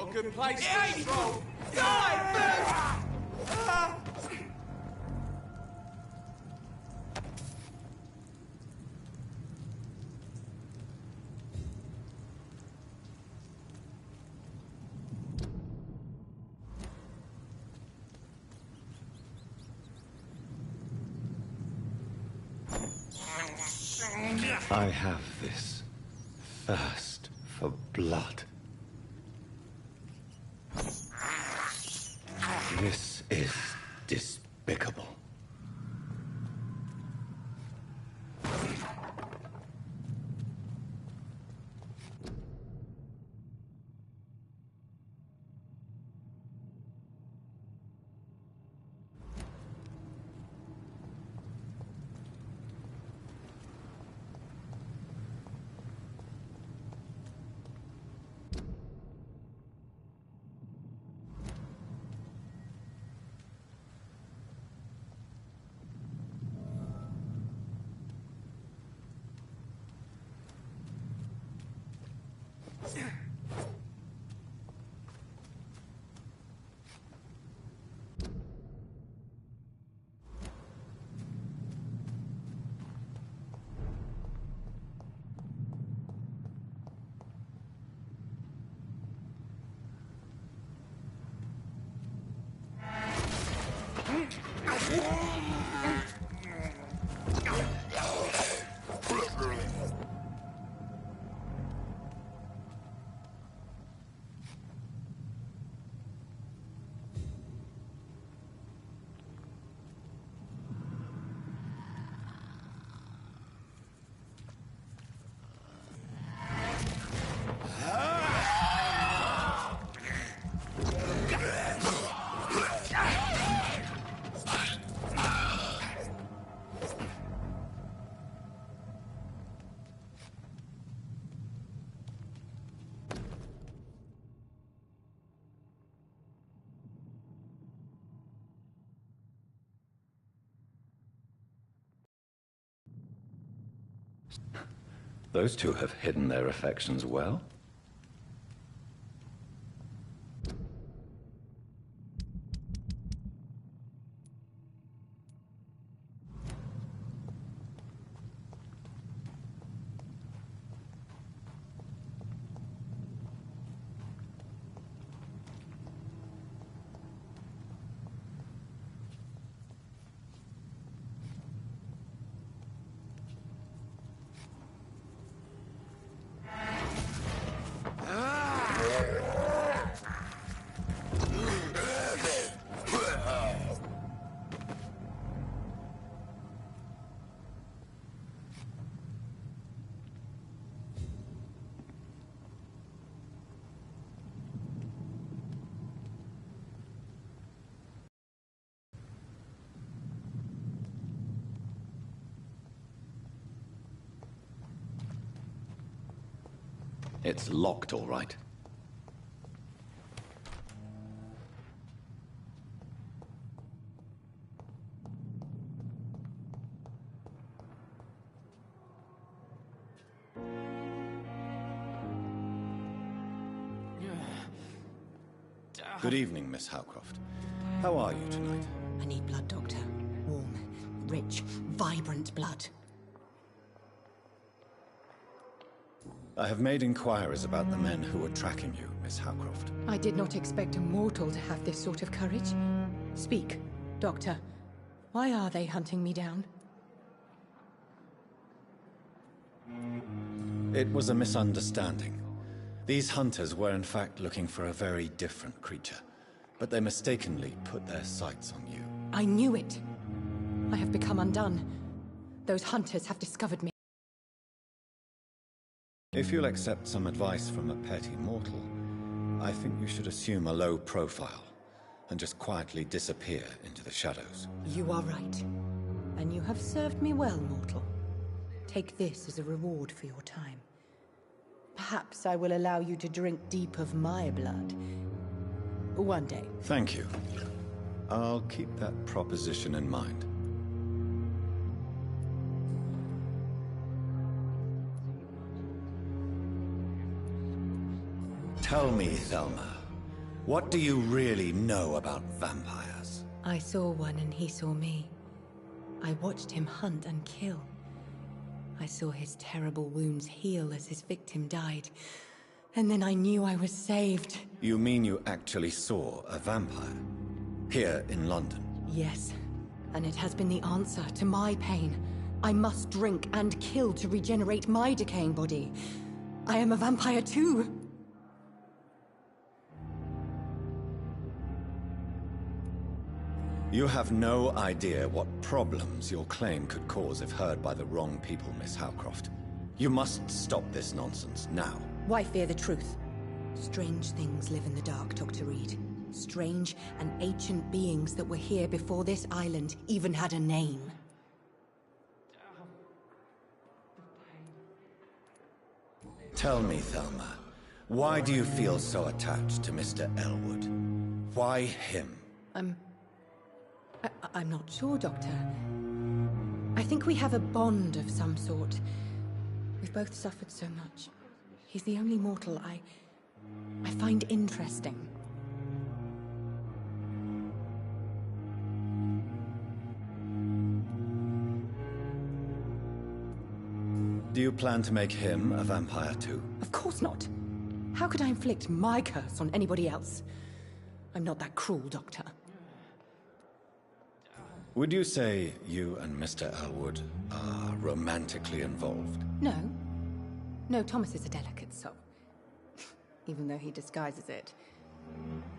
Not a good place Hey! to stroll. Die! I have this thirst for blood. This is despicable. Those two have hidden their affections well. It's locked, all right. Good evening, Miss Howcroft. How are you tonight? I need blood, Doctor. Warm, rich, vibrant blood. I have made inquiries about the men who were tracking you, Miss Howcroft. I did not expect a mortal to have this sort of courage. Speak, Doctor. Why are they hunting me down? It was a misunderstanding. These hunters were in fact looking for a very different creature, but they mistakenly put their sights on you. I knew it. I have become undone. Those hunters have discovered me. If you'll accept some advice from a petty mortal, I think you should assume a low profile and just quietly disappear into the shadows. You are right. And you have served me well, mortal. Take this as a reward for your time. Perhaps I will allow you to drink deep of my blood. One day. Thank you. I'll keep that proposition in mind. Tell me, Thelma, What do you really know about vampires? I saw one and he saw me. I watched him hunt and kill. I saw his terrible wounds heal as his victim died. And then I knew I was saved. You mean you actually saw a vampire? Here in London? Yes. And it has been the answer to my pain. I must drink and kill to regenerate my decaying body. I am a vampire too. You have no idea what problems your claim could cause if heard by the wrong people, Miss Howcroft. You must stop this nonsense now. Why fear the truth? Strange things live in the dark, Dr. Reed. Strange and ancient beings that were here before this island even had a name. Tell me, Thelma, why do you feel so attached to Mr. Elwood? Why him? I'm not sure, Doctor. I think we have a bond of some sort. We've both suffered so much. He's the only mortal I find interesting. Do you plan to make him a vampire too? Of course not. How could I inflict my curse on anybody else? I'm not that cruel, Doctor. Would you say you and Mr. Elwood are romantically involved? No. No, Thomas is a delicate soul. Even though he disguises it.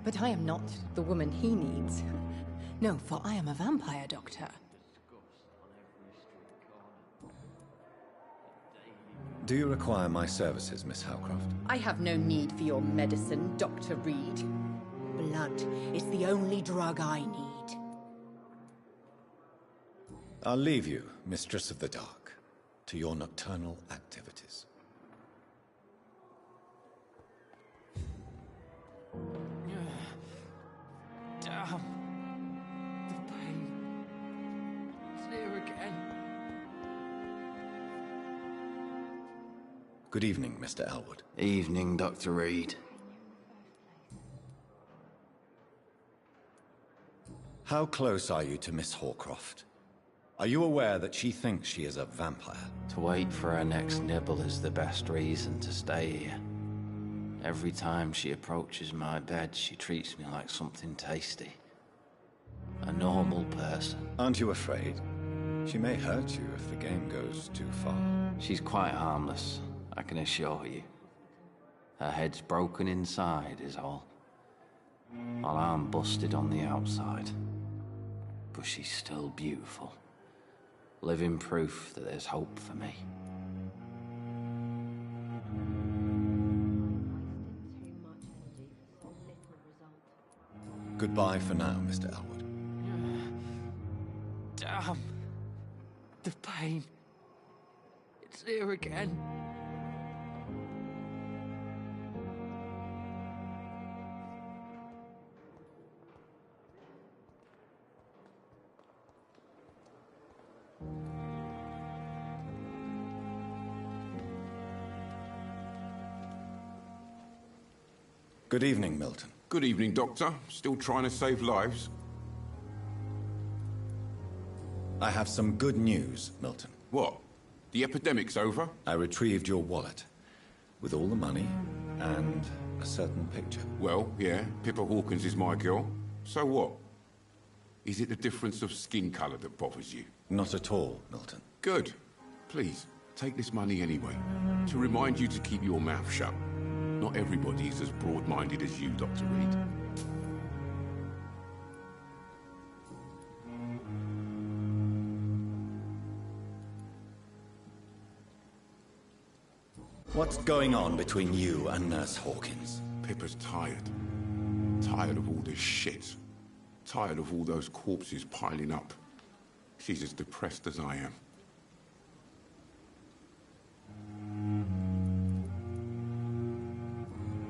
But I am not the woman he needs. No, for I am a vampire, Doctor. Do you require my services, Miss Howcroft? I have no need for your medicine, Dr. Reed. Blood is the only drug I need. I'll leave you, Mistress of the Dark, to your nocturnal activities. Damn. The pain. It's here again. Good evening, Mr. Elwood. Evening, Dr. Reed. How close are you to Miss Hawcroft? Are you aware that she thinks she is a vampire? To wait for her next nibble is the best reason to stay here. Every time she approaches my bed, she treats me like something tasty. A normal person. Aren't you afraid? She may hurt you if the game goes too far. She's quite harmless, I can assure you. Her head's broken inside is all. While I'm busted on the outside. But she's still beautiful. Living proof that there's hope for me. Goodbye for now, Mr. Elwood. Damn. The pain. It's here again. Good evening, Milton. Good evening, Doctor. Still trying to save lives? I have some good news, Milton. What? The epidemic's over? I retrieved your wallet, with all the money and a certain picture. Well, yeah, Pippa Hawkins is my girl. So what? Is it the difference of skin colour that bothers you? Not at all, Milton. Good. Please, take this money anyway. To remind you to keep your mouth shut. Not everybody is as broad-minded as you, Dr. Reed. What's going on between you and Nurse Hawkins? Pippa's tired. Tired of all this shit. Tired of all those corpses piling up. She's as depressed as I am.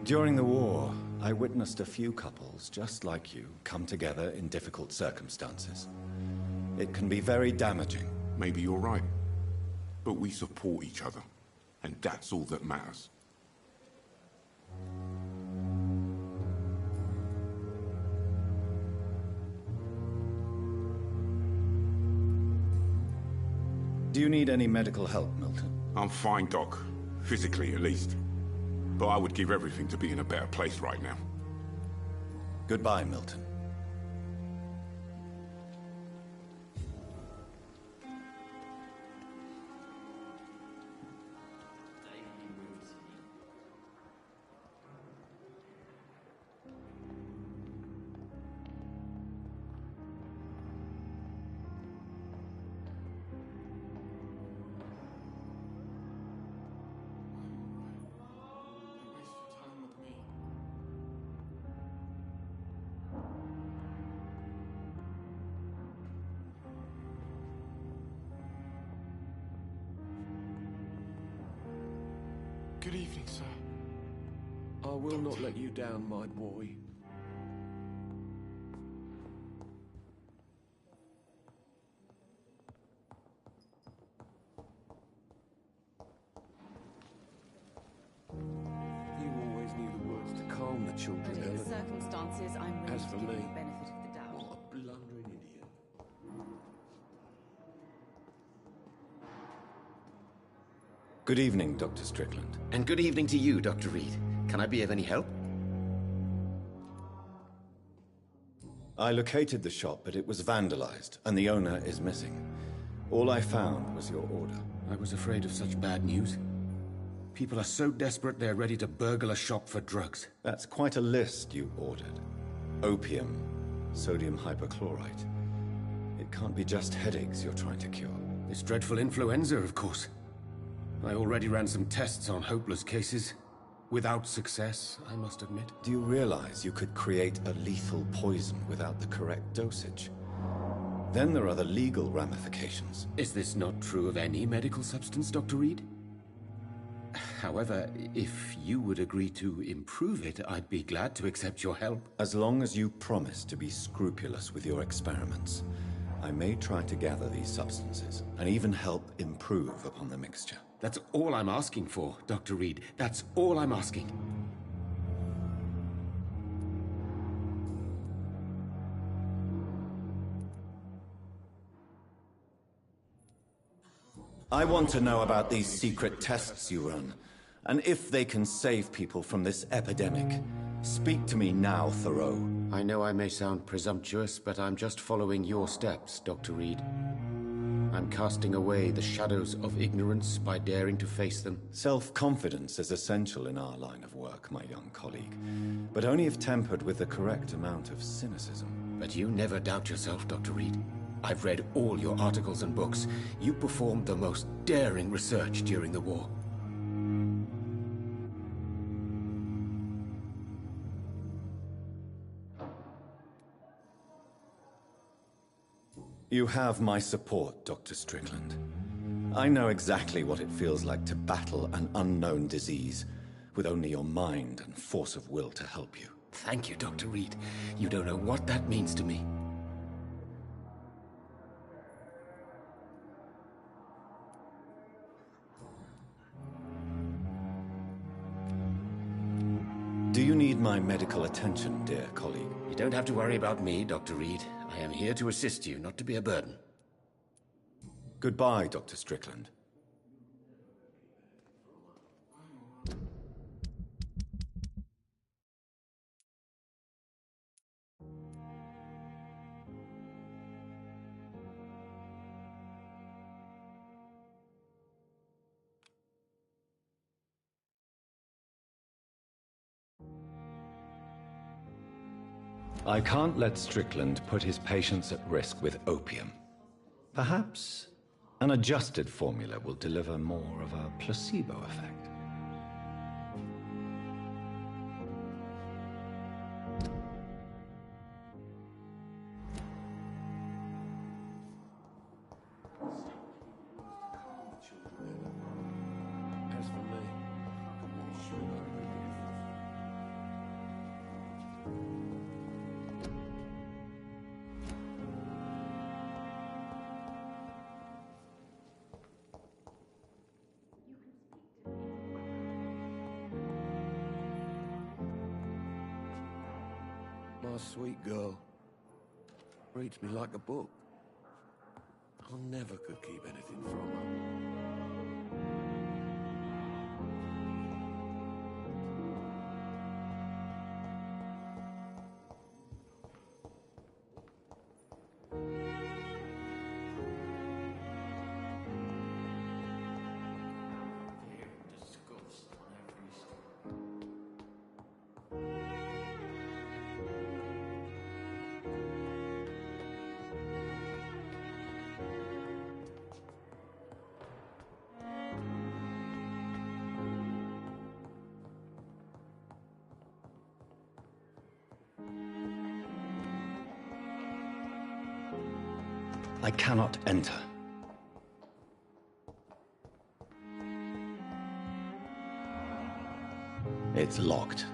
During the war, I witnessed a few couples just like you come together in difficult circumstances. It can be very damaging. Maybe you're right. But we support each other. And that's all that matters. Do you need any medical help, Milton? I'm fine, Doc. Physically, at least. But I would give everything to be in a better place right now. Goodbye, Milton. Good evening, sir. I will not let you down, my boy. You always knew the words to calm the children, But in Helen. the circumstances, I'm willing As to for give you me, the benefit of the doubt. what a blundering idiot. Good evening, Dr. Strickland. And good evening to you, Dr. Reed. Can I be of any help? I located the shop, but it was vandalized, and the owner is missing. All I found was your order. I was afraid of such bad news. People are so desperate they're ready to burgle a shop for drugs. That's quite a list you ordered. Opium, sodium hypochlorite. It can't be just headaches you're trying to cure. This dreadful influenza, of course. I already ran some tests on hopeless cases. Without success, I must admit. Do you realize you could create a lethal poison without the correct dosage? Then there are the legal ramifications. Is this not true of any medical substance, Dr. Reed? However, if you would agree to improve it, I'd be glad to accept your help. As long as you promise to be scrupulous with your experiments, I may try to gather these substances, and even help improve upon the mixture. That's all I'm asking for, Dr. Reed. That's all I'm asking. I want to know about these secret tests you run, and if they can save people from this epidemic. Speak to me now, Thoreau. I know I may sound presumptuous, but I'm just following your steps, Dr. Reed. I'm casting away the shadows of ignorance by daring to face them. Self-confidence is essential in our line of work, my young colleague, but only if tempered with the correct amount of cynicism. But you never doubt yourself, Dr. Reed. I've read all your articles and books. You performed the most daring research during the war. You have my support, Dr. Strickland. I know exactly what it feels like to battle an unknown disease with only your mind and force of will to help you. Thank you, Dr. Reed. You don't know what that means to me. Do you need my medical attention, dear colleague? You don't have to worry about me, Dr. Reed. I am here to assist you, not to be a burden. Goodbye, Dr. Strickland. I can't let Strickland put his patients at risk with opium. Perhaps an adjusted formula will deliver more of a placebo effect. As for me, my sweet girl reads me like a book. I never could keep anything from her. I cannot enter. It's locked.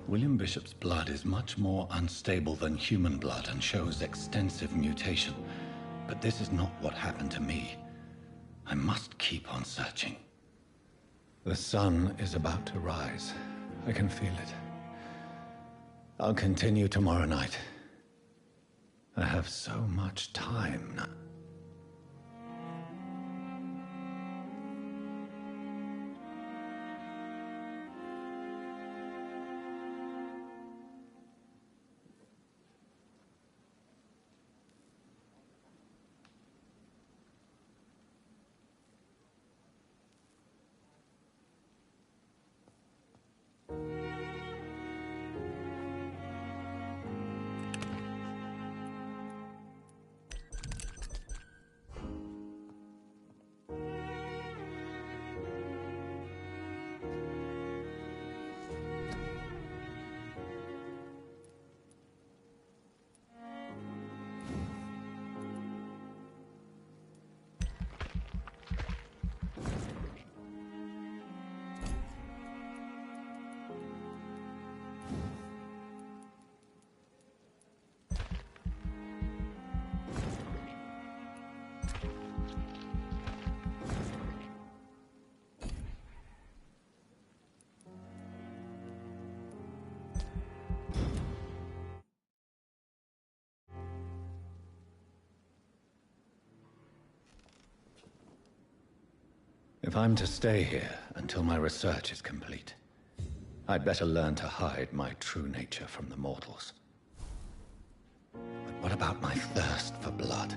William Bishop's blood is much more unstable than human blood and shows extensive mutation. But this is not what happened to me. I must keep on searching. The sun is about to rise. I can feel it. I'll continue tomorrow night. I have so much time now. If I'm to stay here until my research is complete, I'd better learn to hide my true nature from the mortals. But what about my thirst for blood?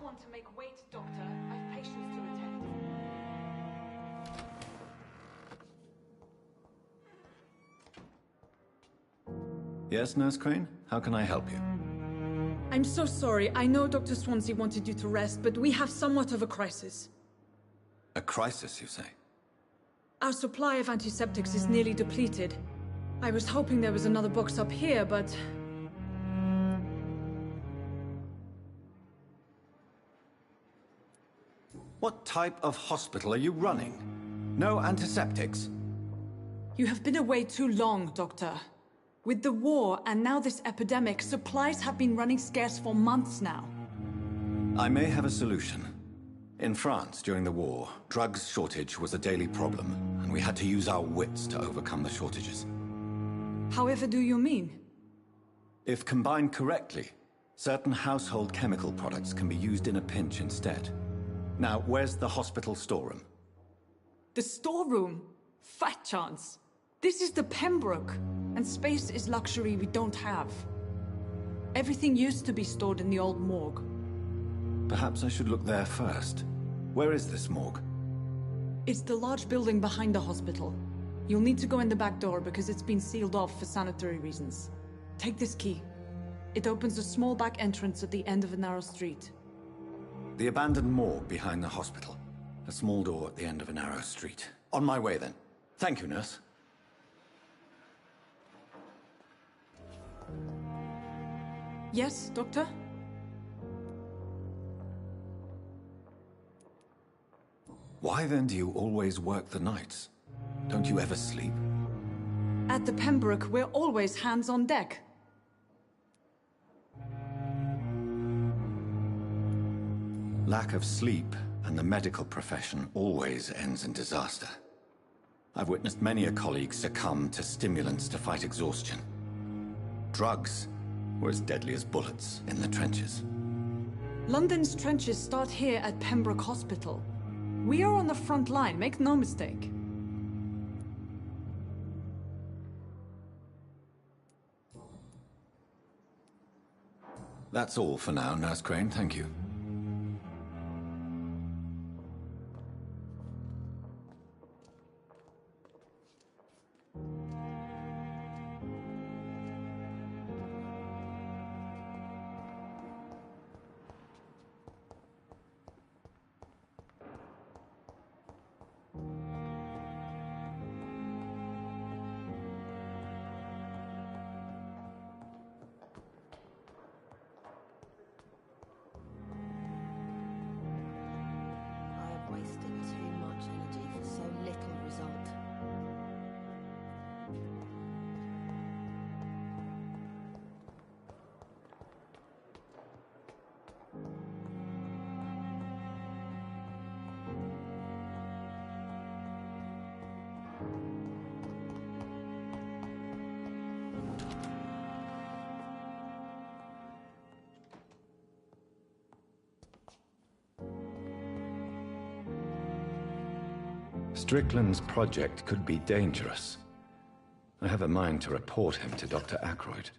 one to make wait, Doctor. I've patients to attend. Yes, Nurse Crane? How can I help you? I'm so sorry. I know Dr. Swansea wanted you to rest, but we have somewhat of a crisis. A crisis, you say? Our supply of antiseptics is nearly depleted. I was hoping there was another box up here, but... What type of hospital are you running? No antiseptics? You have been away too long, Doctor. With the war and now this epidemic, supplies have been running scarce for months now. I may have a solution. In France, during the war, drugs shortage was a daily problem, and we had to use our wits to overcome the shortages. However do you mean? If combined correctly, certain household chemical products can be used in a pinch instead. Now, where's the hospital storeroom? The storeroom? Fat chance. This is the Pembroke, and space is luxury we don't have. Everything used to be stored in the old morgue. Perhaps I should look there first. Where is this morgue? It's the large building behind the hospital. You'll need to go in the back door because it's been sealed off for sanitary reasons. Take this key. It opens a small back entrance at the end of a narrow street. The abandoned morgue behind the hospital. A small door at the end of a narrow street. On my way, then. Thank you, nurse. Yes, Doctor? Why then do you always work the nights? Don't you ever sleep? At the Pembroke, we're always hands on deck. Lack of sleep and the medical profession always ends in disaster. I've witnessed many a colleague succumb to stimulants to fight exhaustion. Drugs were as deadly as bullets in the trenches. London's trenches start here at Pembroke Hospital. We are on the front line, make no mistake. That's all for now, Nurse Crane, thank you. Wasted too much energy for so little result. Strickland's project could be dangerous. I have a mind to report him to Dr. Ackroyd.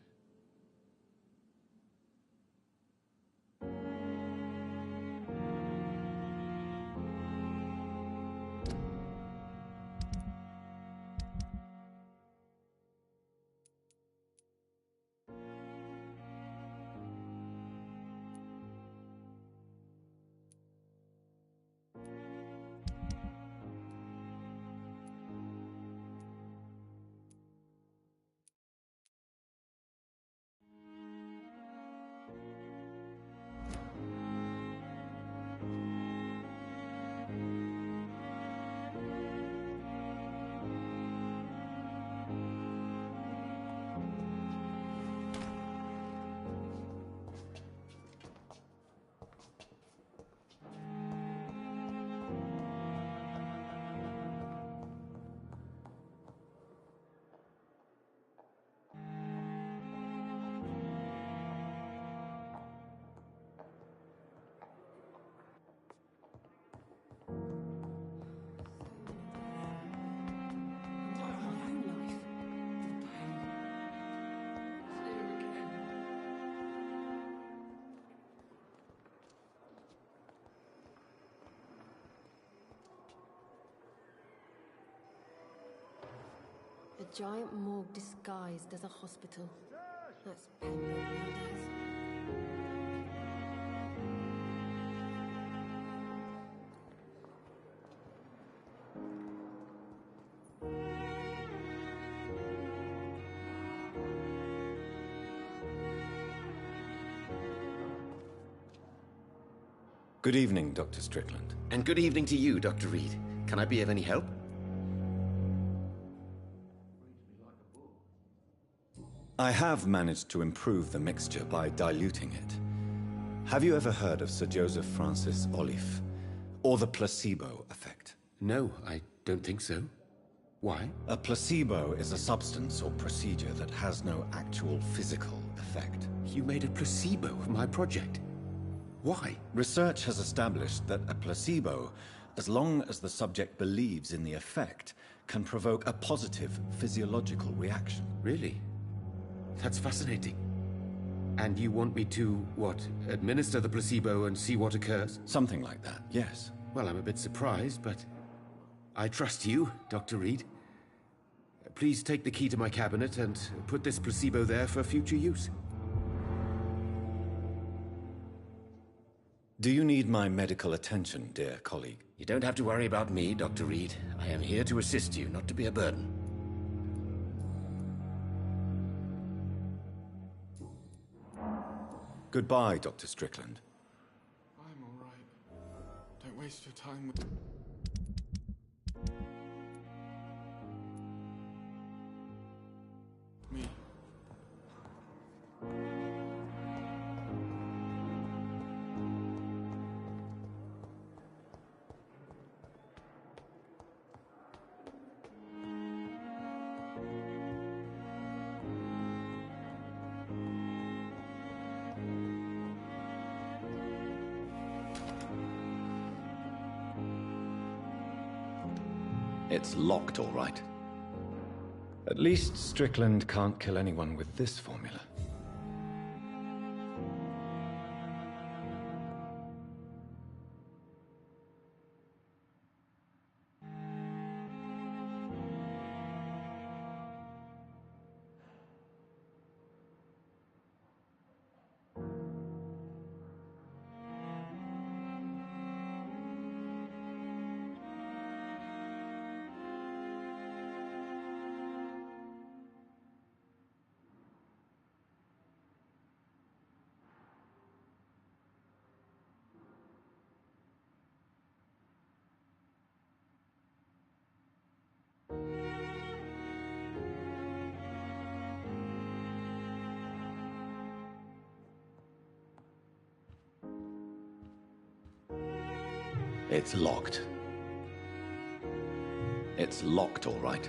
giant morgue disguised as a hospital. That's Pembroke nowadays. Good evening, Dr. Strickland. And good evening to you, Dr. Reed. Can I be of any help? I have managed to improve the mixture by diluting it. Have you ever heard of Sir Joseph Francis Olive, or the placebo effect? No, I don't think so. Why? A placebo is a substance or procedure that has no actual physical effect. You made a placebo of my project. Why? Research has established that a placebo, as long as the subject believes in the effect, can provoke a positive physiological reaction. Really? That's fascinating. And you want me to, what, administer the placebo and see what occurs? Something like that, yes. Well, I'm a bit surprised, but I trust you, Dr. Reed. Please take the key to my cabinet and put this placebo there for future use. Do you need my medical attention, dear colleague? You don't have to worry about me, Dr. Reed. I am here to assist you, not to be a burden. Goodbye, Dr. Strickland. I'm all right. Don't waste your time with... me. It's locked, all right. At least Strickland can't kill anyone with this formula. It's locked. It's locked, all right.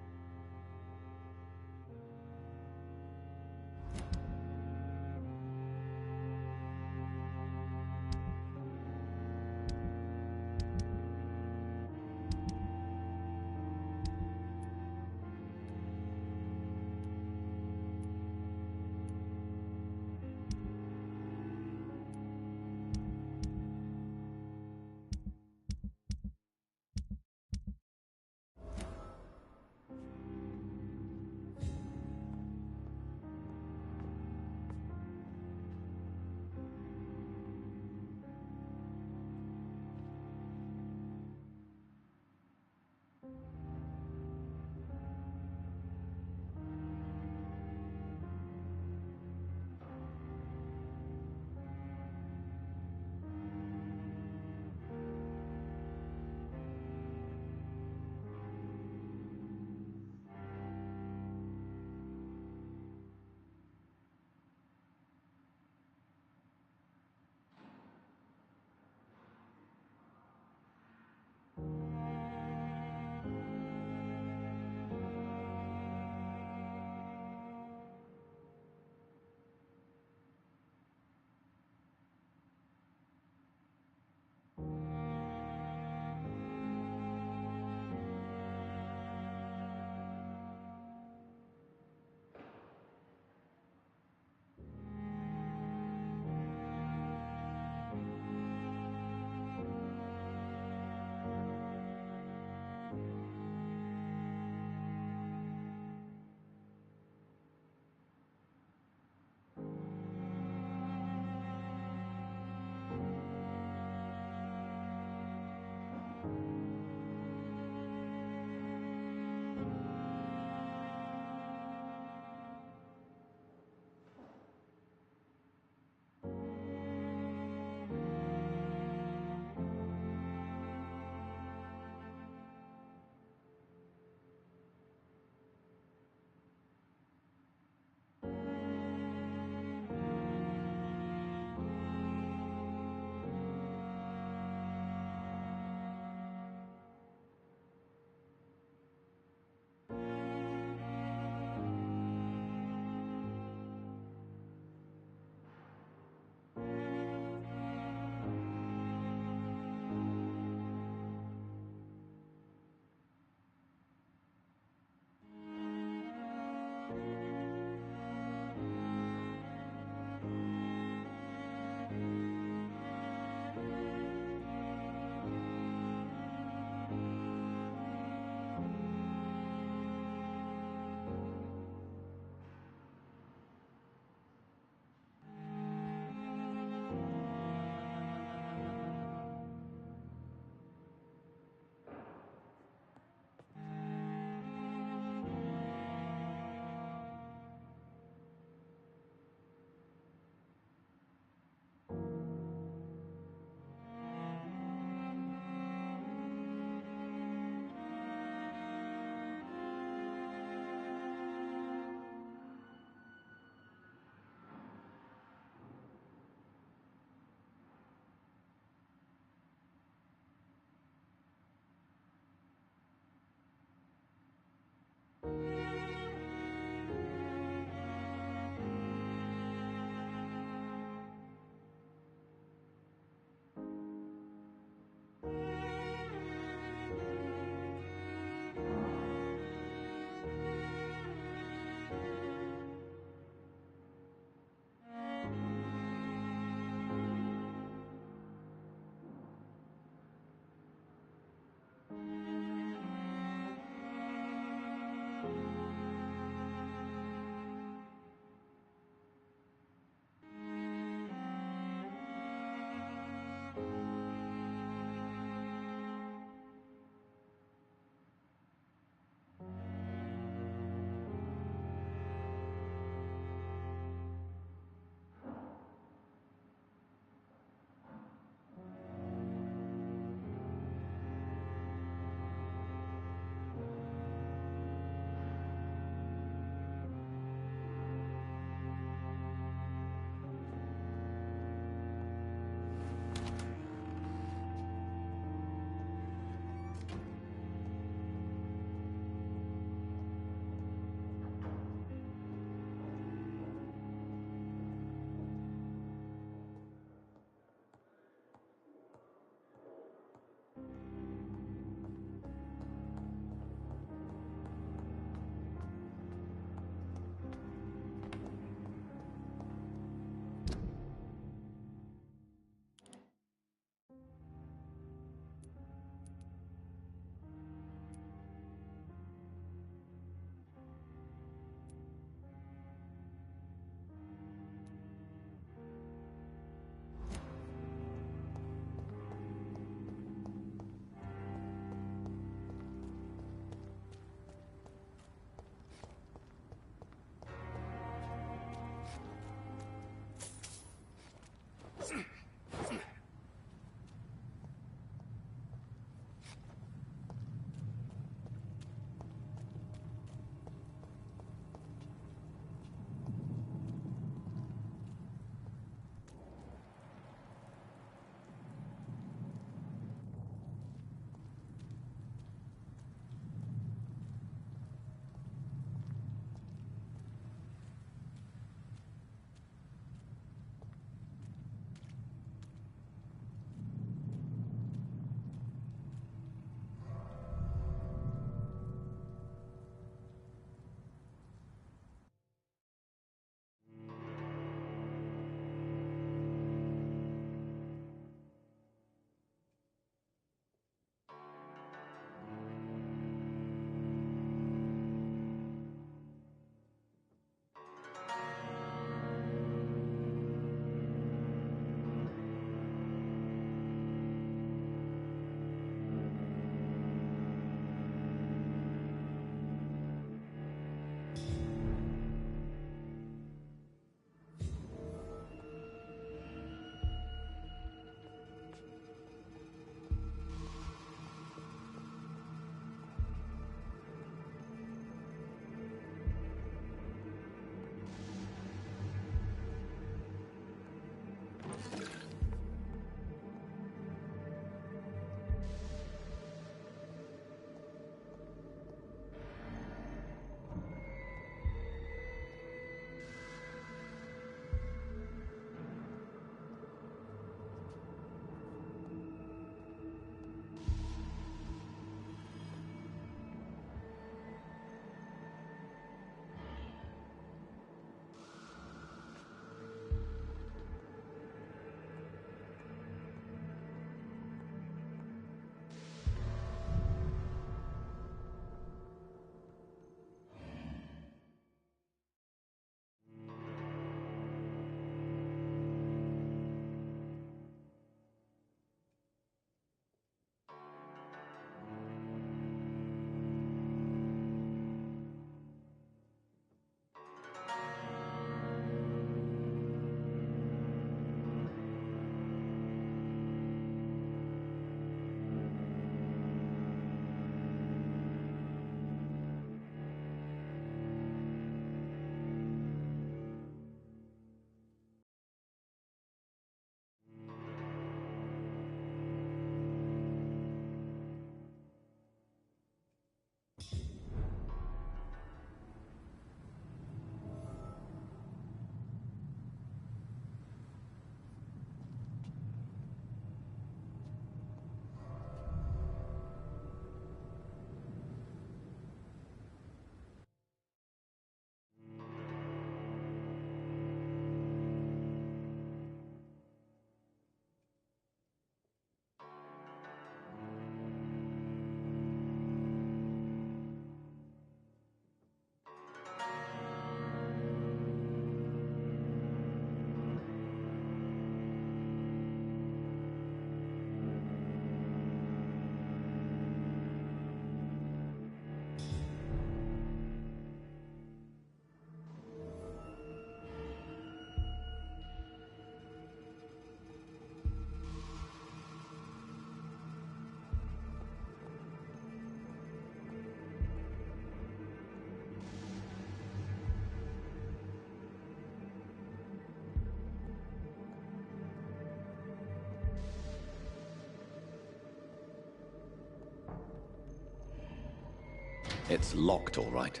It's locked, all right.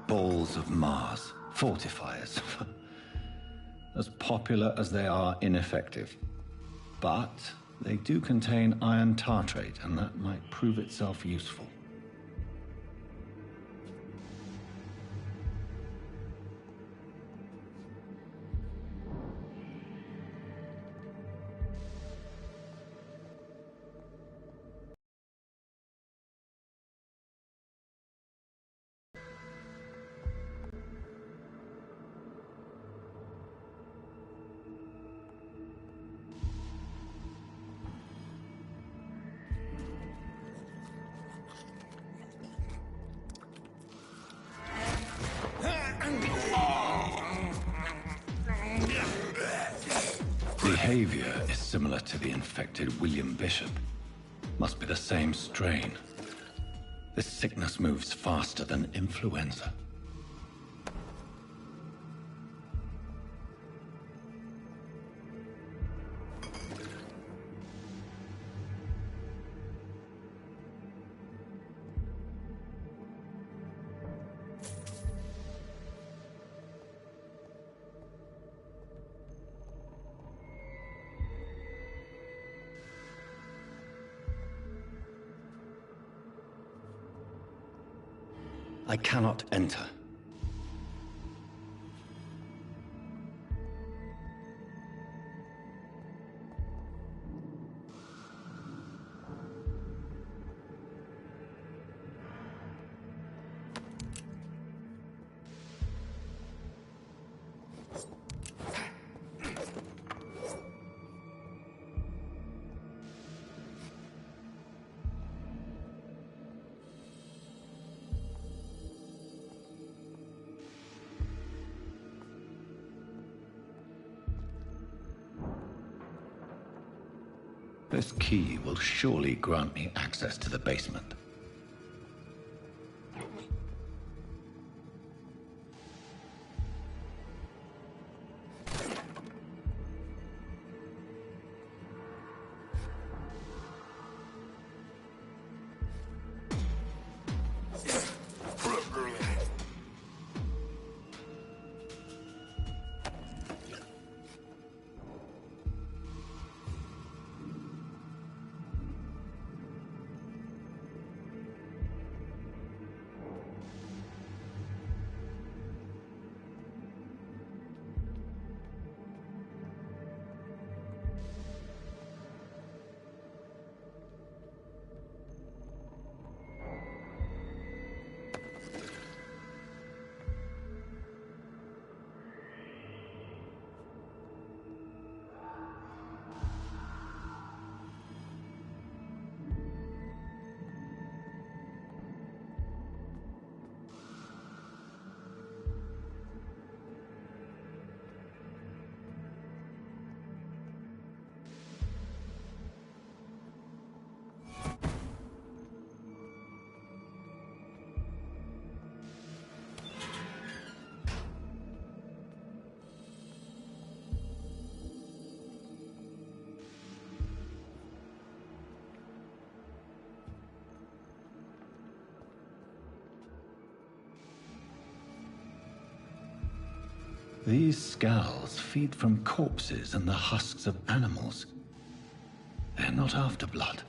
Balls of Mars. Fortifiers. As popular as they are ineffective. But they do contain iron tartrate, and that might prove itself useful. Behavior is similar to the infected William Bishop. Must be the same strain. This sickness moves faster than influenza. I cannot enter. This key will surely grant me access to the basement. These scowls feed from corpses and the husks of animals. They're not after blood.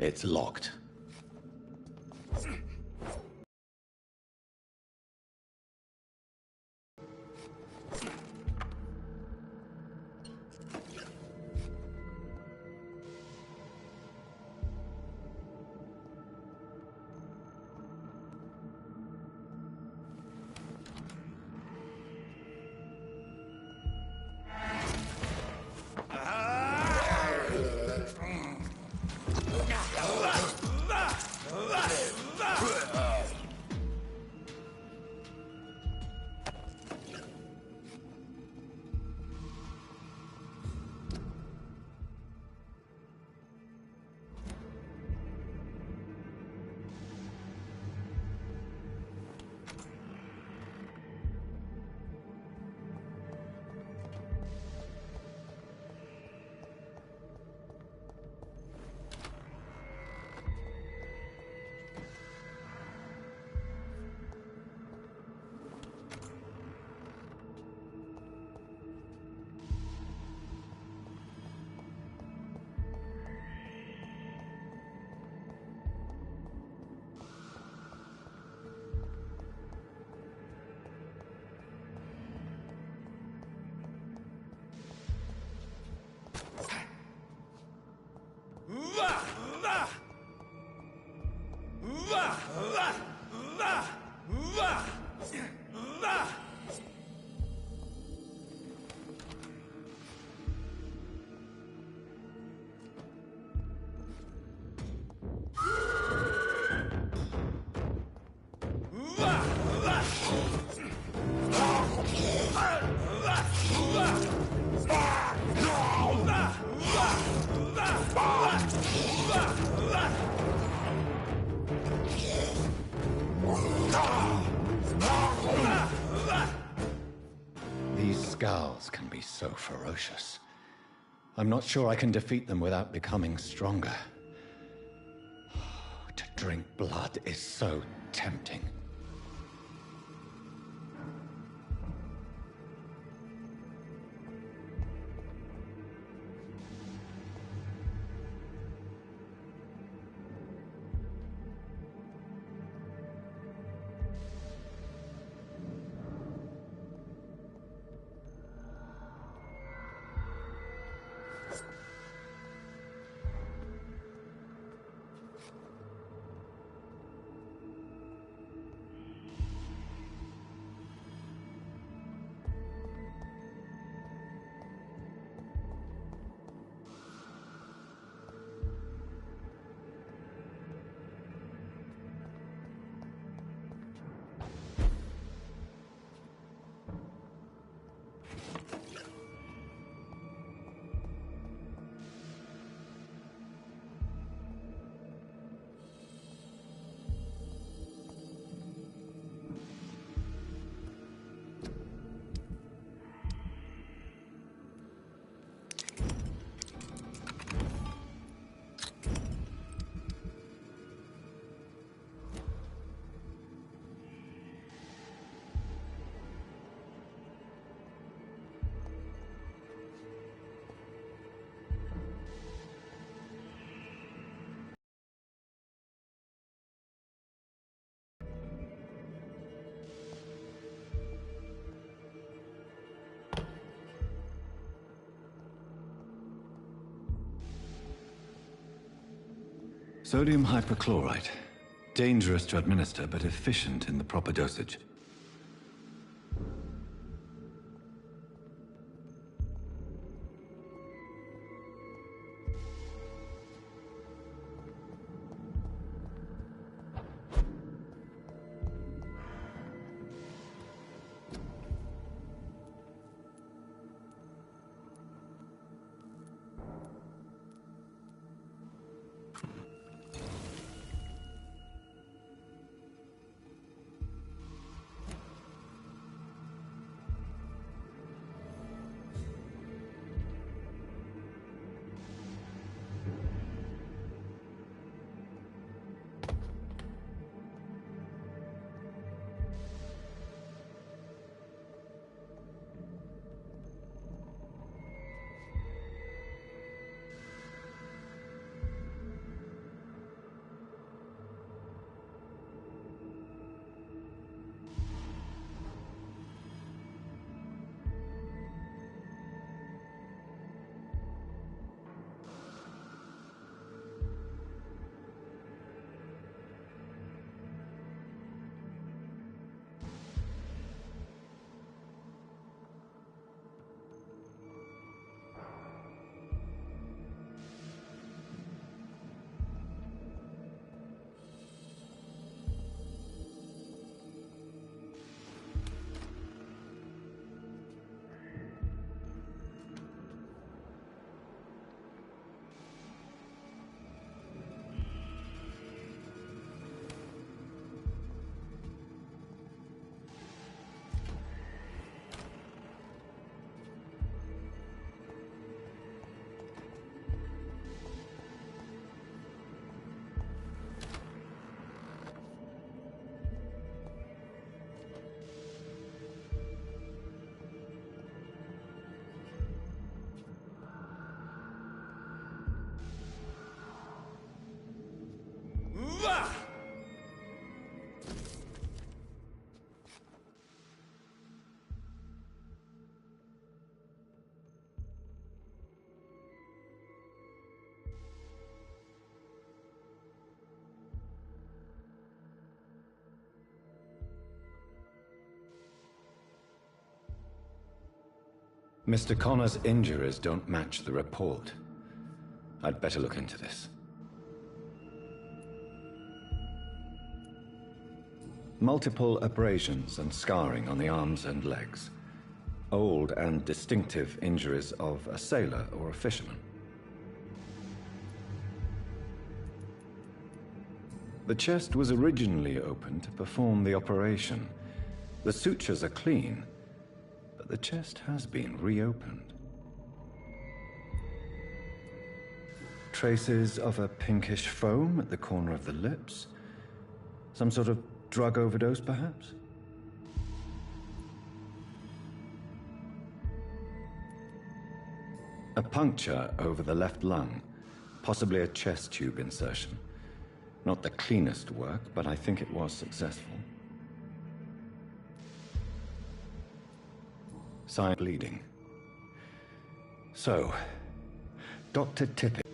It's locked. These scowls can be so ferocious. I'm not sure I can defeat them without becoming stronger. To drink blood is so tempting. Sodium hypochlorite. Dangerous to administer, but efficient in the proper dosage. Mr. Connor's injuries don't match the report. I'd better look into this. Multiple abrasions and scarring on the arms and legs. Old and distinctive injuries of a sailor or a fisherman. The chest was originally opened to perform the operation. The sutures are clean, but the chest has been reopened. Traces of a pinkish foam at the corner of the lips. Some sort of drug overdose, perhaps? A puncture over the left lung. Possibly a chest tube insertion. Not the cleanest work, but I think it was successful. Sign bleeding. So, Dr. Tippett.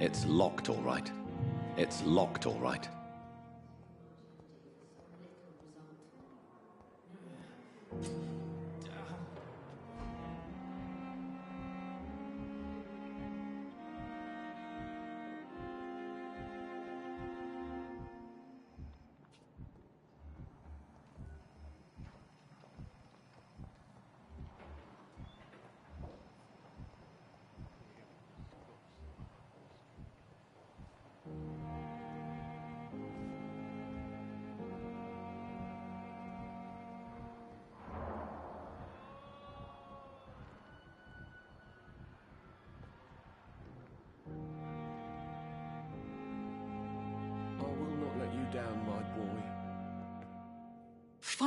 It's locked, all right. It's locked, all right.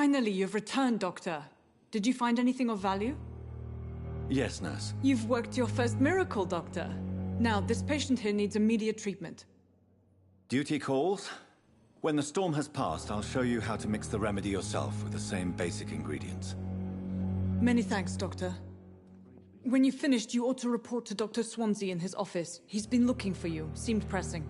Finally, you've returned, Doctor. Did you find anything of value? Yes, nurse. You've worked your first miracle, Doctor. Now, this patient here needs immediate treatment. Duty calls. When the storm has passed, I'll show you how to mix the remedy yourself with the same basic ingredients. Many thanks, Doctor. When you've finished, you ought to report to Dr. Swansea in his office. He's been looking for you. Seemed pressing.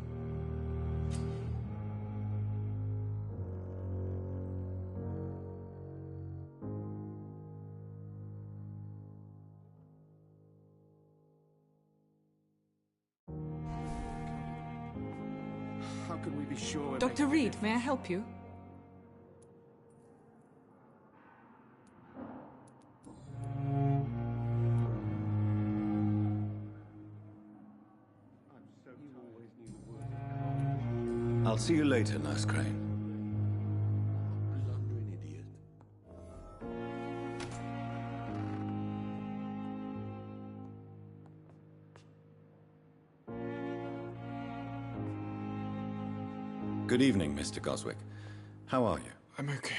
How can we be sure? Dr. Reed, may I help you? I'll see you later, Nurse Crane. Blundering idiot. Good evening, Mr. Goswick. How are you? I'm okay.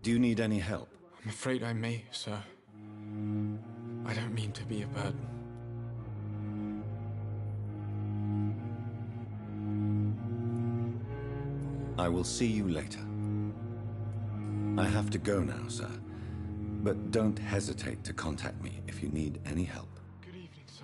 Do you need any help? I'm afraid I may, sir. I don't mean to be a burden. I will see you later. I have to go now, sir. But don't hesitate to contact me if you need any help. Good evening, sir.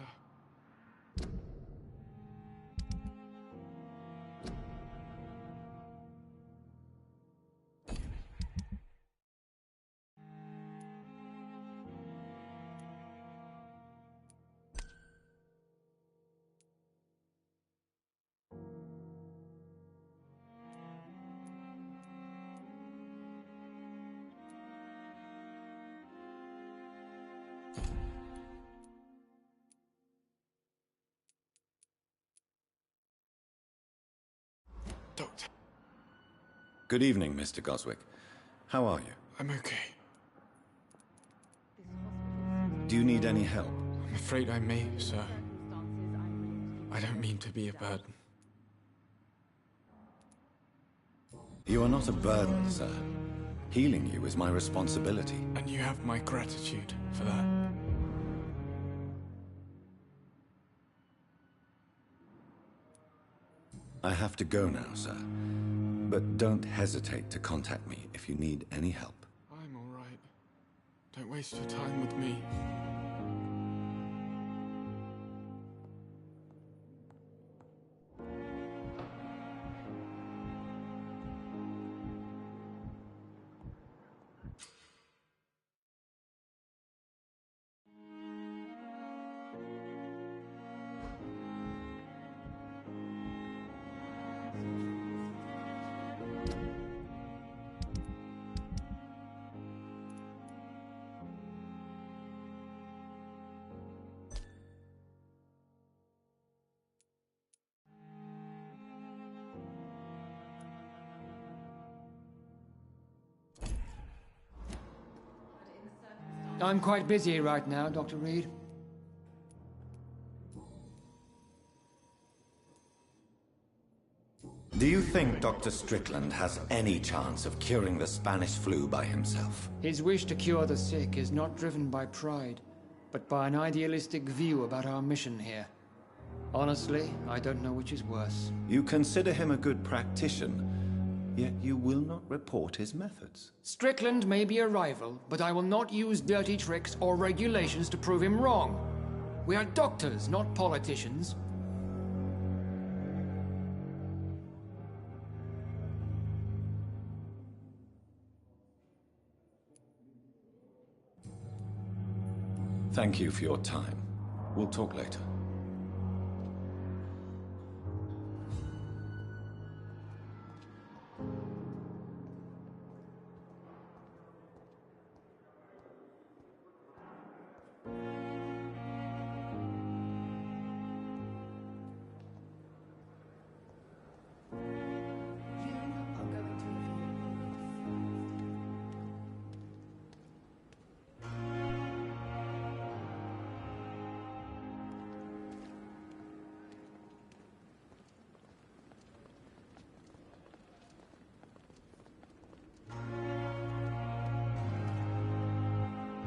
Doctor. Good evening, Mr. Goswick. How are you? I'm okay. Do you need any help? I'm afraid I may, sir. I don't mean to be a burden. You are not a burden, sir. Healing you is my responsibility. And you have my gratitude for that. I have to go now, sir. But don't hesitate to contact me if you need any help. I'm all right. Don't waste your time with me. I'm quite busy right now, Dr. Reed. Do you think Dr. Strickland has any chance of curing the Spanish flu by himself? His wish to cure the sick is not driven by pride, but by an idealistic view about our mission here. Honestly, I don't know which is worse. You consider him a good practitioner, yet you will not report his methods. Strickland may be a rival, but I will not use dirty tricks or regulations to prove him wrong. We are doctors, not politicians. Thank you for your time. We'll talk later.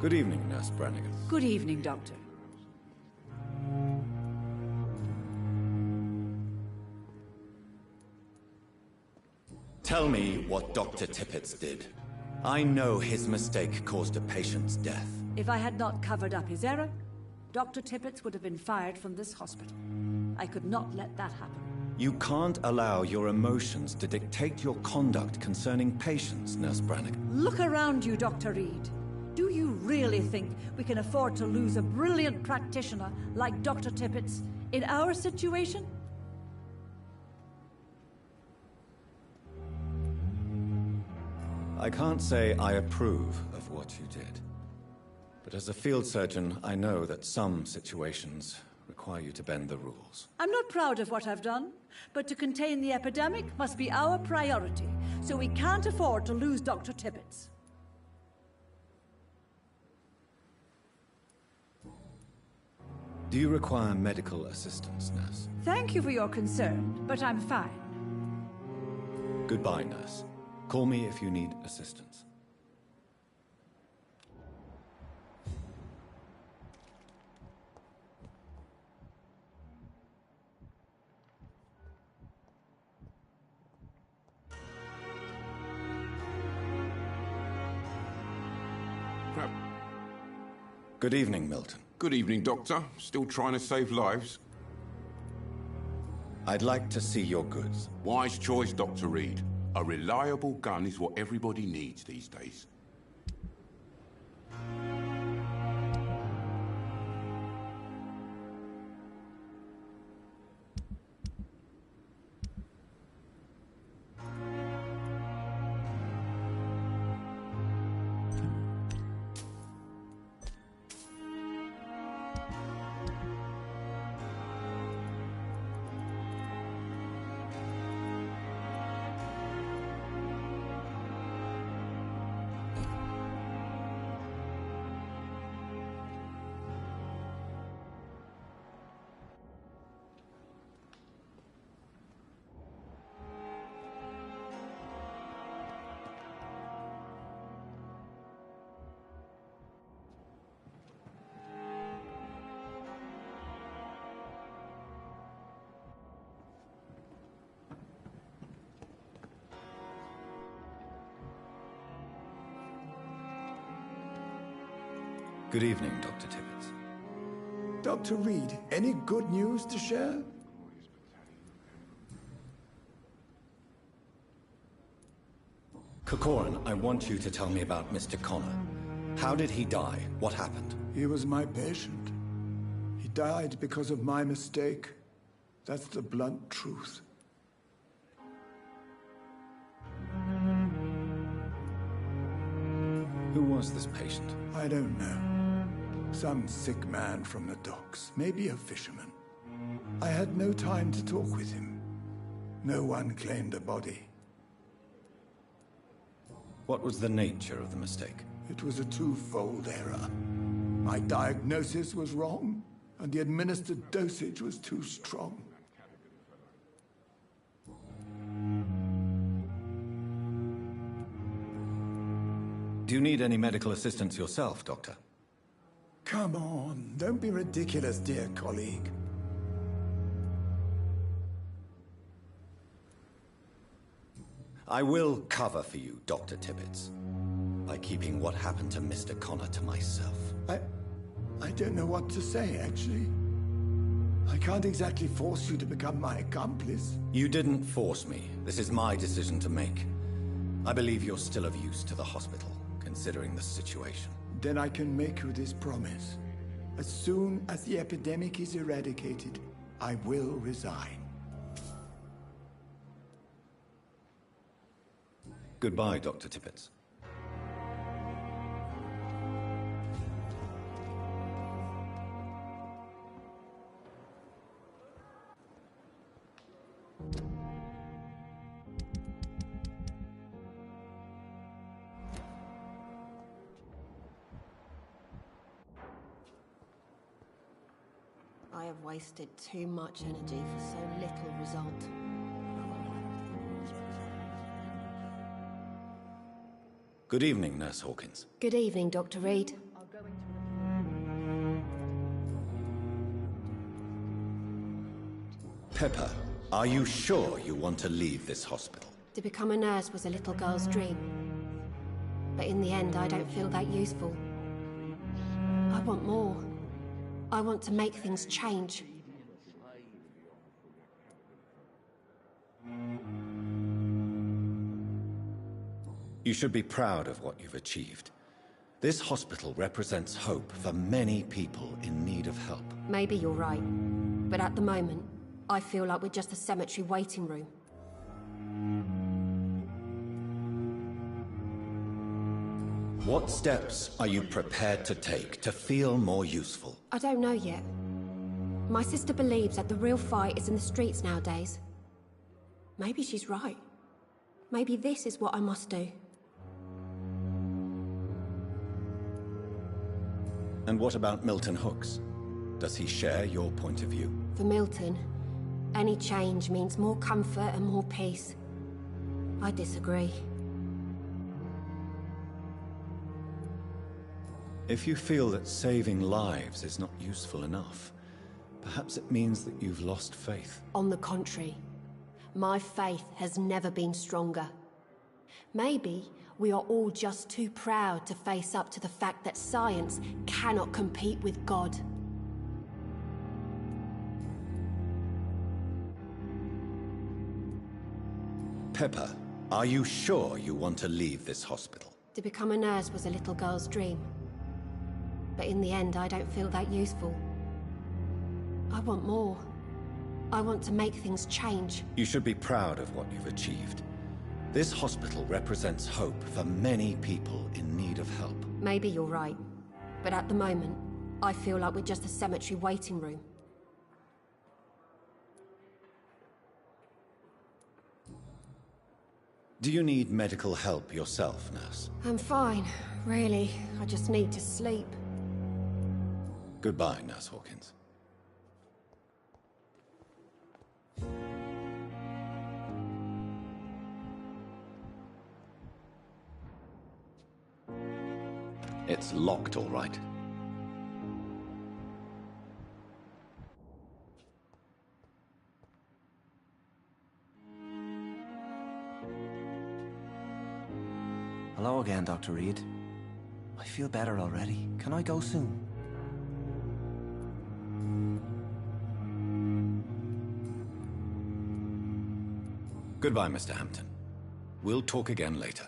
Good evening, Nurse Brannigan. Good evening, Doctor. Tell me what Dr. Tippett did. I know his mistake caused a patient's death. If I had not covered up his error, Dr. Tippett would have been fired from this hospital. I could not let that happen. You can't allow your emotions to dictate your conduct concerning patients, Nurse Brannigan. Look around you, Dr. Reed. Do you really think we can afford to lose a brilliant practitioner like Dr. Tippett's in our situation? I can't say I approve of what you did. But as a field surgeon, I know that some situations require you to bend the rules. I'm not proud of what I've done, but to contain the epidemic must be our priority, so we can't afford to lose Dr. Tippett. Do you require medical assistance, nurse? Thank you for your concern, but I'm fine. Goodbye, nurse. Call me if you need assistance. Good evening, Milton. Good evening, Doctor. Still trying to save lives? I'd like to see your goods. Wise choice, Dr. Reed. A reliable gun is what everybody needs these days. Good evening, Dr. Tippett. Dr. Reed, any good news to share? Corcoran, I want you to tell me about Mr. Connor. How did he die? What happened? He was my patient. He died because of my mistake. That's the blunt truth. Who was this patient? I don't know. Some sick man from the docks, maybe a fisherman. I had no time to talk with him. No one claimed a body. What was the nature of the mistake? It was a twofold error. My diagnosis was wrong, and the administered dosage was too strong. Do you need any medical assistance yourself, Doctor? Come on, don't be ridiculous, dear colleague. I will cover for you, Dr. Tippett, by keeping what happened to Mr. Connor to myself. I don't know what to say, actually. I can't exactly force you to become my accomplice. You didn't force me. This is my decision to make. I believe you're still of use to the hospital, considering the situation. Then I can make you this promise. As soon as the epidemic is eradicated, I will resign. Goodbye, Dr. Tippett. I have wasted too much energy for so little result. Good evening, Nurse Hawkins. Good evening, Dr. Reed. Pepper, are you sure you want to leave this hospital? To become a nurse was a little girl's dream. But in the end, I don't feel that useful. I want more. I want to make things change. You should be proud of what you've achieved. This hospital represents hope for many people in need of help. Maybe you're right. But at the moment, I feel like we're just a cemetery waiting room. What steps are you prepared to take to feel more useful? I don't know yet. My sister believes that the real fight is in the streets nowadays. Maybe she's right. Maybe this is what I must do. And what about Milton Hooks? Does he share your point of view? For Milton, any change means more comfort and more peace. I disagree. If you feel that saving lives is not useful enough, perhaps it means that you've lost faith. On the contrary, my faith has never been stronger. Maybe we are all just too proud to face up to the fact that science cannot compete with God. Pepper, are you sure you want to leave this hospital? To become a nurse was a little girl's dream. But in the end, I don't feel that useful. I want more. I want to make things change. You should be proud of what you've achieved. This hospital represents hope for many people in need of help. Maybe you're right. But at the moment, I feel like we're just a cemetery waiting room. Do you need medical help yourself, nurse? I'm fine, really. I just need to sleep. Goodbye, Nurse Hawkins. It's locked, all right. Hello again, Dr. Reed. I feel better already. Can I go soon? Goodbye, Mr. Hampton. We'll talk again later.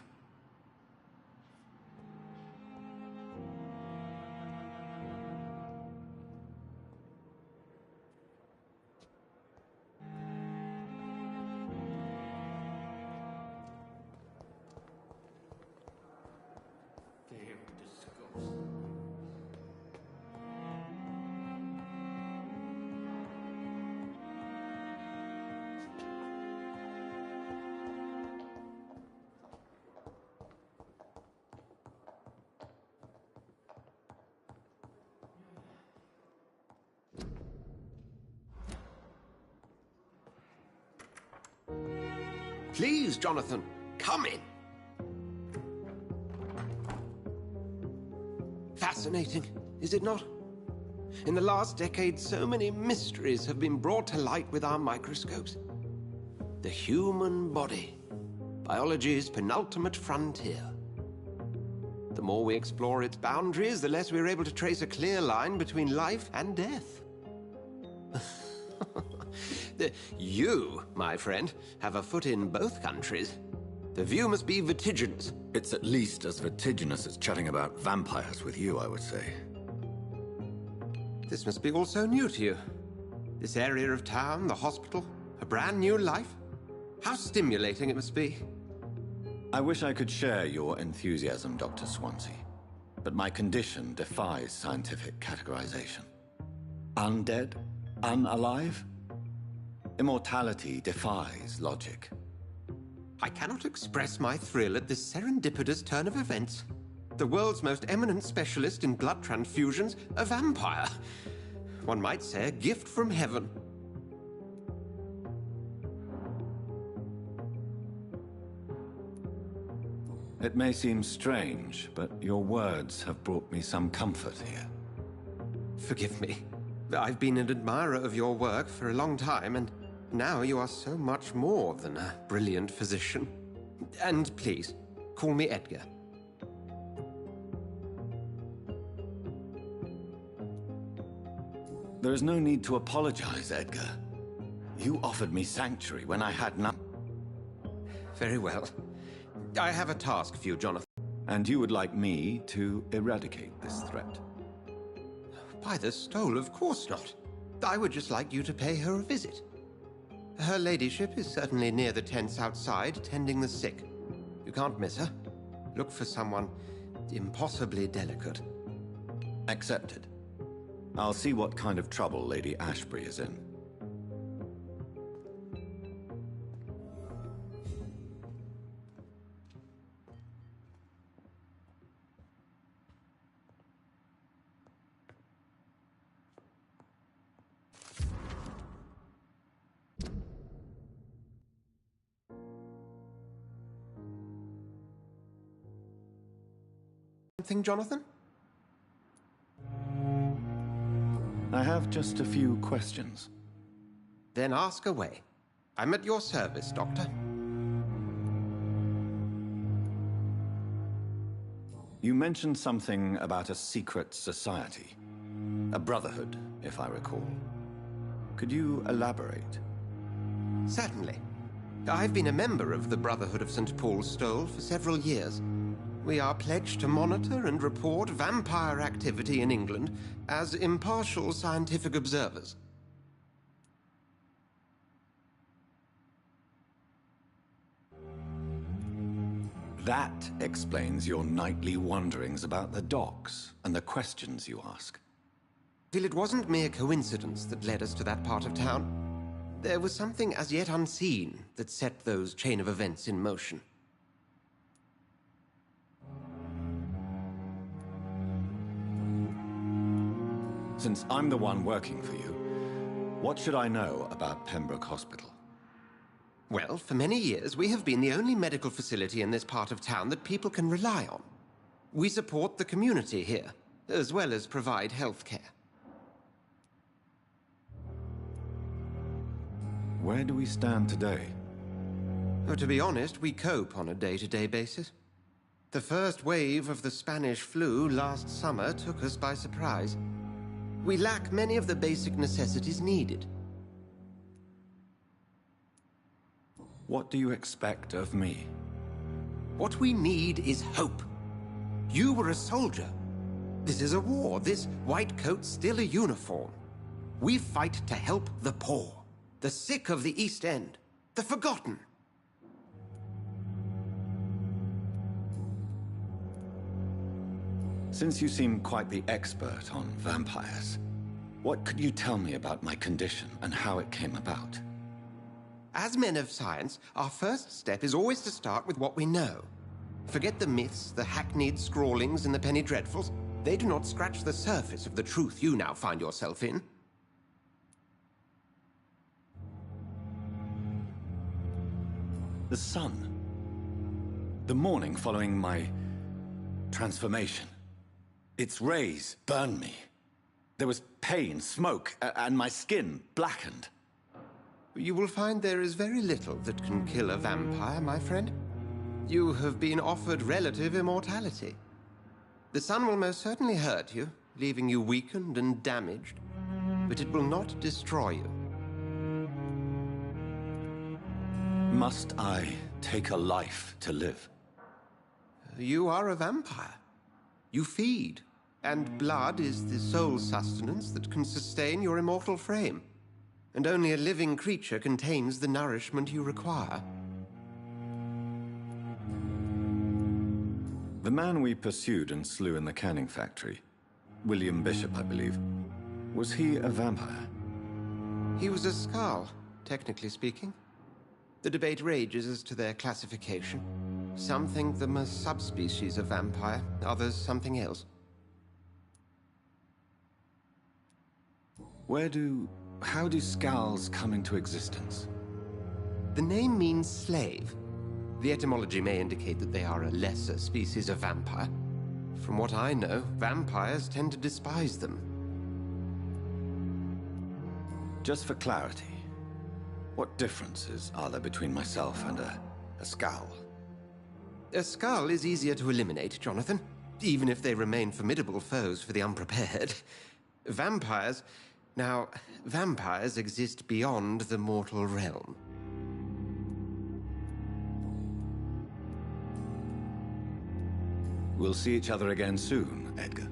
Please, Jonathan, come in. Fascinating, is it not? In the last decade, so many mysteries have been brought to light with our microscopes. The human body, biology's penultimate frontier. The more we explore its boundaries, the less we're able to trace a clear line between life and death. You, my friend, have a foot in both countries. The view must be vertiginous. It's at least as vertiginous as chatting about vampires with you, I would say. This must be all so new to you. This area of town, the hospital, a brand new life. How stimulating it must be. I wish I could share your enthusiasm, Dr. Swansea. But my condition defies scientific categorization. Undead? Unalive? Immortality defies logic. I cannot express my thrill at this serendipitous turn of events. The world's most eminent specialist in blood transfusions, a vampire. One might say a gift from heaven. It may seem strange, but your words have brought me some comfort here. Forgive me. I've been an admirer of your work for a long time, and Now you are so much more than a brilliant physician. And please, call me Edgar. There is no need to apologize, Edgar. You offered me sanctuary when I had none. Very well. I have a task for you, Jonathan. And you would like me to eradicate this threat? By the stole, of course not. I would just like you to pay her a visit. Her ladyship is certainly near the tents outside, tending the sick. You can't miss her. Look for someone impossibly delicate. Accepted. I'll see what kind of trouble Lady Ashbury is in. Something, Jonathan? I have just a few questions. Then ask away. I'm at your service, Doctor. You mentioned something about a secret society. A brotherhood, if I recall. Could you elaborate? Certainly. I've been a member of the Brotherhood of St. Paul's Stole for several years. We are pledged to monitor and report vampire activity in England as impartial scientific observers. That explains your nightly wanderings about the docks and the questions you ask. Phil, it wasn't mere coincidence that led us to that part of town. There was something as yet unseen that set those chain of events in motion. Since I'm the one working for you, what should I know about Pembroke Hospital? Well, for many years, we have been the only medical facility in this part of town that people can rely on. We support the community here, as well as provide health care. Where do we stand today? Oh, to be honest, we cope on a day-to-day basis. The first wave of the Spanish flu last summer took us by surprise. We lack many of the basic necessities needed. What do you expect of me? What we need is hope. You were a soldier. This is a war. This white coat's still a uniform. We fight to help the poor, the sick of the East End, the forgotten. Since you seem quite the expert on vampires, what could you tell me about my condition and how it came about? As men of science, our first step is always to start with what we know. Forget the myths, the hackneyed scrawlings, and the penny dreadfuls. They do not scratch the surface of the truth you now find yourself in. The sun. The morning following my transformation. Its rays burned me. There was pain, smoke, and my skin blackened. You will find there is very little that can kill a vampire, my friend. You have been offered relative immortality. The sun will most certainly hurt you, leaving you weakened and damaged, but it will not destroy you. Must I take a life to live? You are a vampire. You feed, and blood is the sole sustenance that can sustain your immortal frame. And only a living creature contains the nourishment you require. The man we pursued and slew in the canning factory, William Bishop, I believe, was he a vampire? He was a Skald, technically speaking. The debate rages as to their classification. Some think them a subspecies of vampire, others something else. How do Skalds come into existence? The name means slave. The etymology may indicate that they are a lesser species of vampire. From what I know, vampires tend to despise them. Just for clarity, What differences are there between myself and a Skull? A Skull is easier to eliminate, Jonathan, even if they remain formidable foes for the unprepared. Vampires... Now, vampires exist beyond the mortal realm. We'll see each other again soon, Edgar.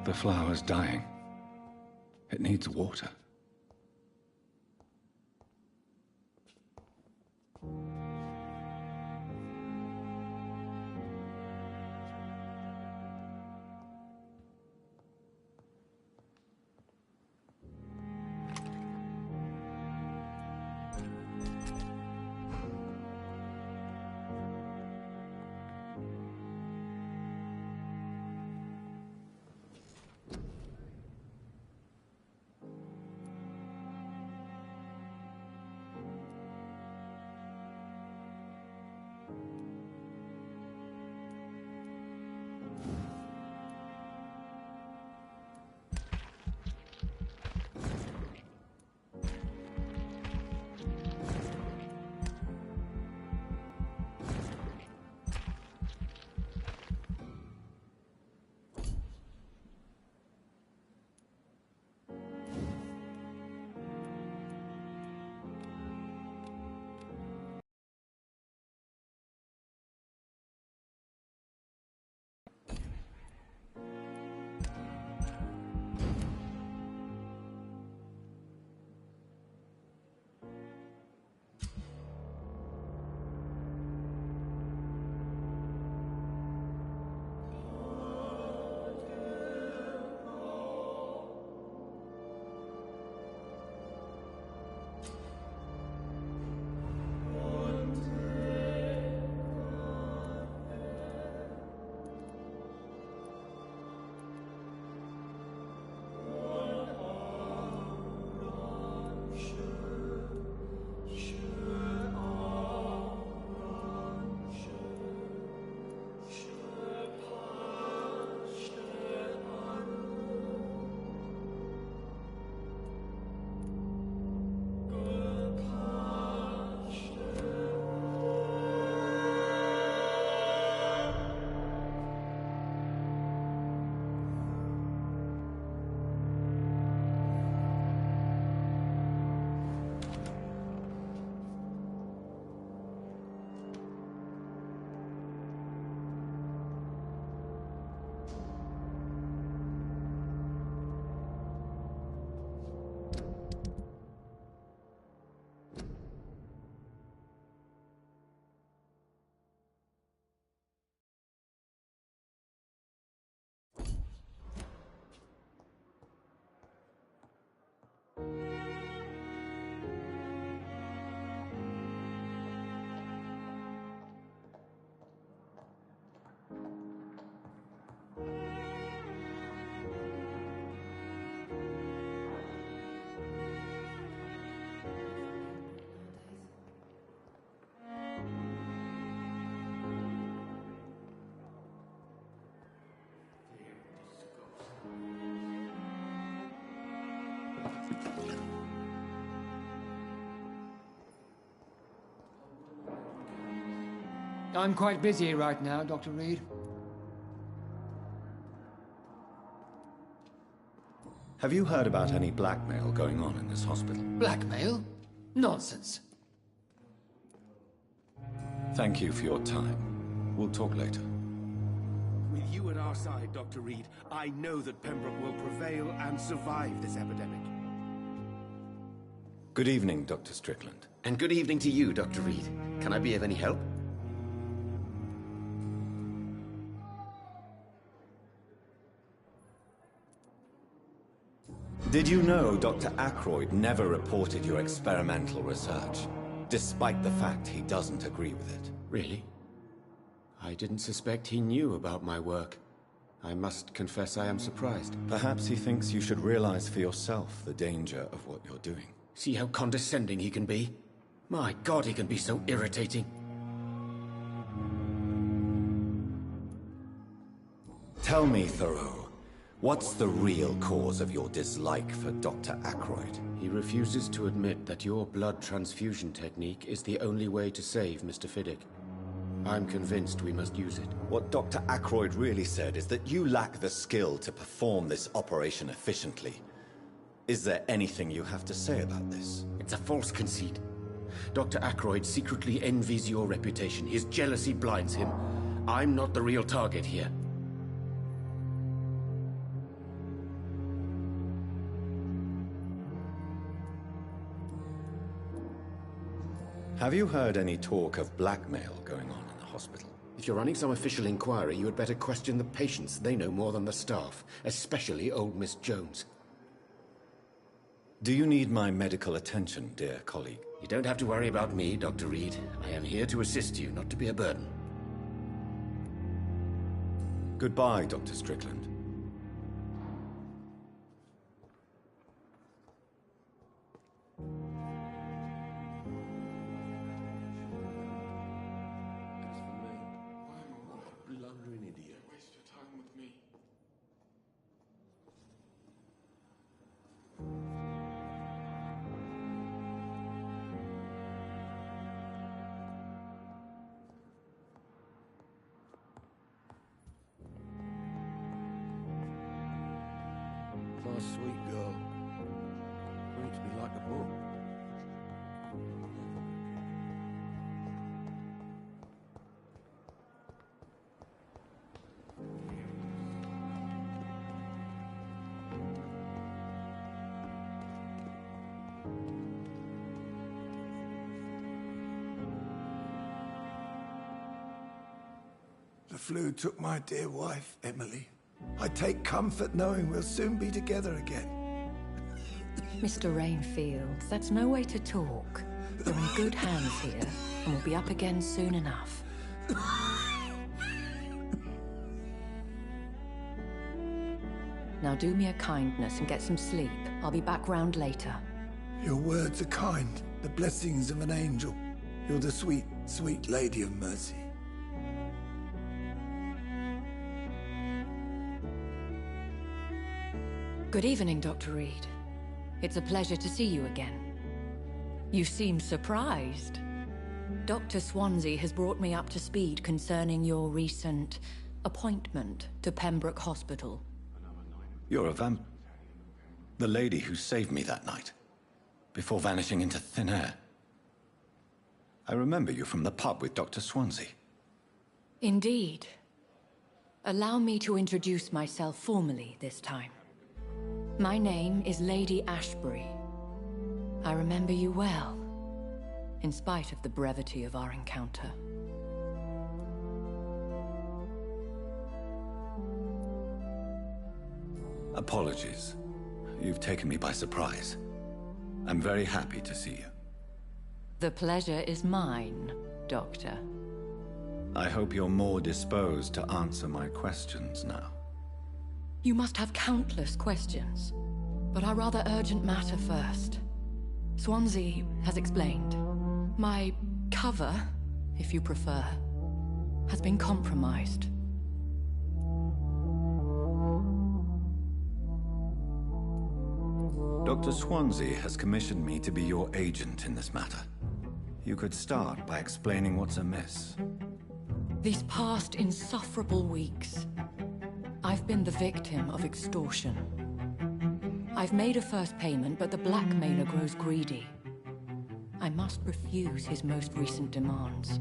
The flower's dying. It needs water. I'm quite busy right now, Dr. Reed. Have you heard about any blackmail going on in this hospital? Blackmail? Nonsense. Thank you for your time. We'll talk later. With you at our side, Dr. Reed, I know that Pembroke will prevail and survive this epidemic. Good evening, Dr. Strickland. And good evening to you, Dr. Reed. Can I be of any help? Did you know Dr. Ackroyd never reported your experimental research, despite the fact he doesn't agree with it? Really? I didn't suspect he knew about my work. I must confess I am surprised. Perhaps he thinks you should realize for yourself the danger of what you're doing. See how condescending he can be? My God, he can be so irritating. Tell me, Thoreau, what's the real cause of your dislike for Dr. Ackroyd? He refuses to admit that your blood transfusion technique is the only way to save Mr. Fiddick. I'm convinced we must use it. What Dr. Ackroyd really said is that you lack the skill to perform this operation efficiently. Is there anything you have to say about this? It's a false conceit. Dr. Ackroyd secretly envies your reputation. His jealousy blinds him. I'm not the real target here. Have you heard any talk of blackmail going on in the hospital? If you're running some official inquiry, you had better question the patients. They know more than the staff, especially old Miss Jones. Do you need my medical attention, dear colleague? You don't have to worry about me, Dr. Reed. I am here to assist you, not to be a burden. Goodbye, Dr. Strickland. Blundering idiot. Waste your time with me. My sweet girl. Reads me like a book. The flu took my dear wife, Emily. I take comfort knowing we'll soon be together again. Mr. Rainfield, that's no way to talk. You're in good hands here, and we'll be up again soon enough. Now do me a kindness and get some sleep. I'll be back round later. Your words are kind, the blessings of an angel. You're the sweet, sweet Lady of Mercy. Good evening, Dr. Reed. It's a pleasure to see you again. You seem surprised. Dr. Swansea has brought me up to speed concerning your recent appointment to Pembroke Hospital. You're a vamp... The lady who saved me that night, before vanishing into thin air. I remember you from the pub with Dr. Swansea. Indeed. Allow me to introduce myself formally this time. My name is Lady Ashbury. I remember you well, in spite of the brevity of our encounter. Apologies. You've taken me by surprise. I'm very happy to see you. The pleasure is mine, Doctor. I hope you're more disposed to answer my questions now. You must have countless questions, but our rather urgent matter first. Swansea has explained. My cover, if you prefer, has been compromised. Dr. Swansea has commissioned me to be your agent in this matter. You could start by explaining what's amiss. These past insufferable weeks, I've been the victim of extortion. I've made a first payment, but the blackmailer grows greedy. I must refuse his most recent demands.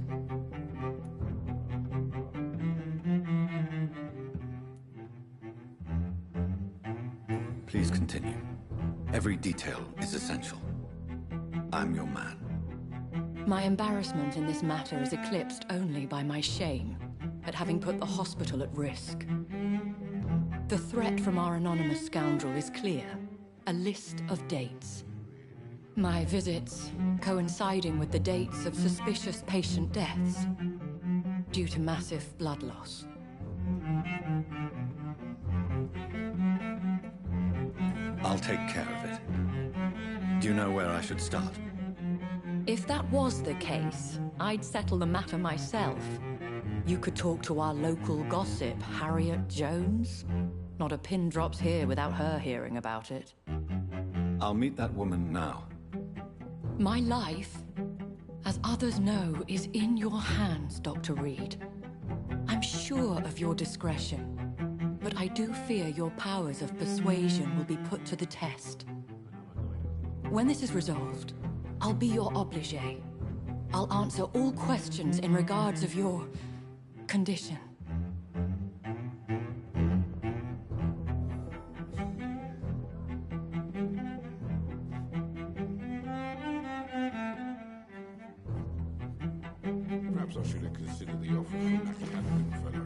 Please continue. Every detail is essential. I'm your man. My embarrassment in this matter is eclipsed only by my shame at having put the hospital at risk. The threat from our anonymous scoundrel is clear. A list of dates. My visits coinciding with the dates of suspicious patient deaths due to massive blood loss. I'll take care of it. Do you know where I should start? If that was the case, I'd settle the matter myself. You could talk to our local gossip, Harriet Jones. Not a pin drops here without her hearing about it. I'll meet that woman now. My life, as others know, is in your hands, Dr. Reed. I'm sure of your discretion, but I do fear your powers of persuasion will be put to the test. When this is resolved, I'll be your obligé. I'll answer all questions in regards of your condition. Perhaps I should have considered the offer from that Canadian fellow.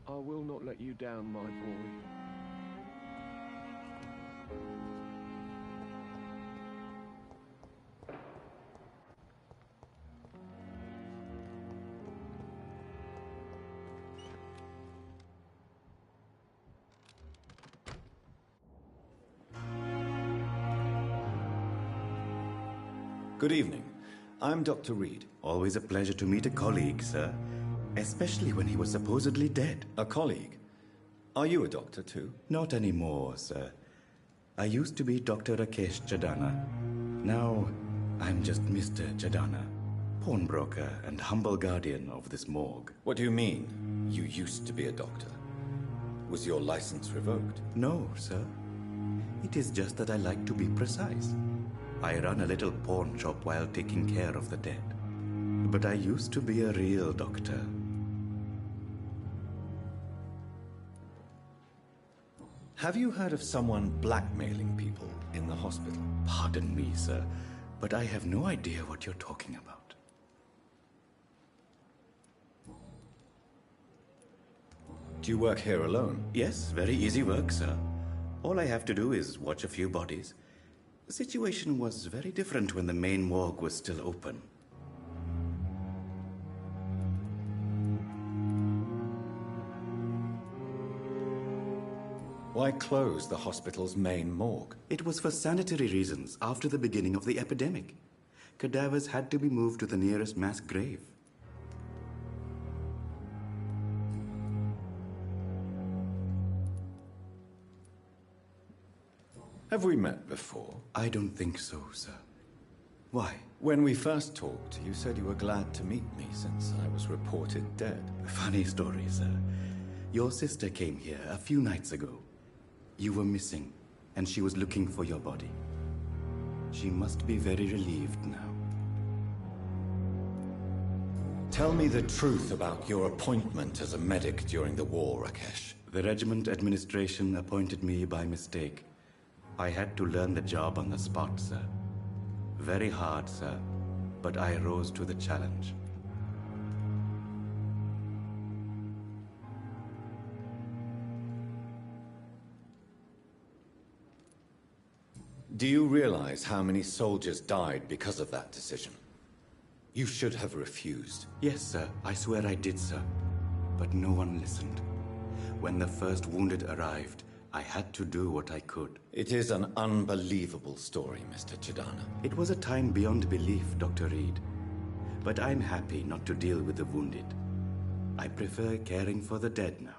I will not let you down, my boy. Good evening. I'm Dr. Reed. Always a pleasure to meet a colleague, sir. Especially when he was supposedly dead. A colleague? Are you a doctor too? Not anymore, sir. I used to be Dr. Rakesh Chadana. Now, I'm just Mr. Chadana, pawnbroker and humble guardian of this morgue. What do you mean, you used to be a doctor? Was your license revoked? No, sir. It is just that I like to be precise. I run a little pawn shop while taking care of the dead. But I used to be a real doctor. Have you heard of someone blackmailing people in the hospital? Pardon me, sir, but I have no idea what you're talking about. Do you work here alone? Yes, very easy work, sir. All I have to do is watch a few bodies. The situation was very different when the main morgue was still open. Why close the hospital's main morgue? It was for sanitary reasons after the beginning of the epidemic. Cadavers had to be moved to the nearest mass grave. Have we met before? I don't think so, sir. Why? When we first talked, you said you were glad to meet me since I was reported dead. Funny story, sir. Your sister came here a few nights ago. You were missing, and she was looking for your body. She must be very relieved now. Tell me the truth about your appointment as a medic during the war, Rakesh. The regiment administration appointed me by mistake. I had to learn the job on the spot, sir. Very hard, sir, but I rose to the challenge. Do you realize how many soldiers died because of that decision? You should have refused. Yes, sir. I swear I did, sir. But no one listened. When the first wounded arrived, I had to do what I could. It is an unbelievable story, Mr. Chidana. It was a time beyond belief, Dr. Reed. But I'm happy not to deal with the wounded. I prefer caring for the dead now.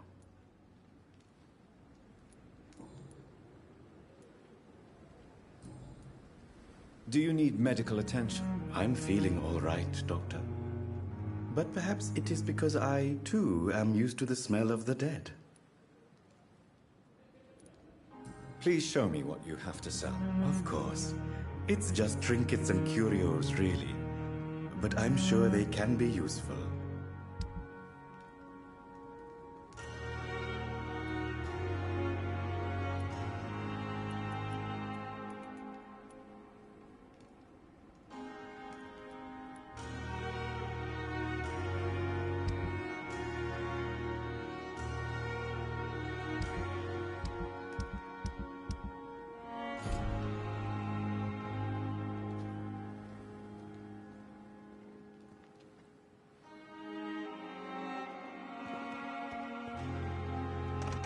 Do you need medical attention? I'm feeling all right, Doctor. But perhaps it is because I, too, am used to the smell of the dead. Please show me what you have to sell. Of course. It's just trinkets and curios, really. But I'm sure they can be useful.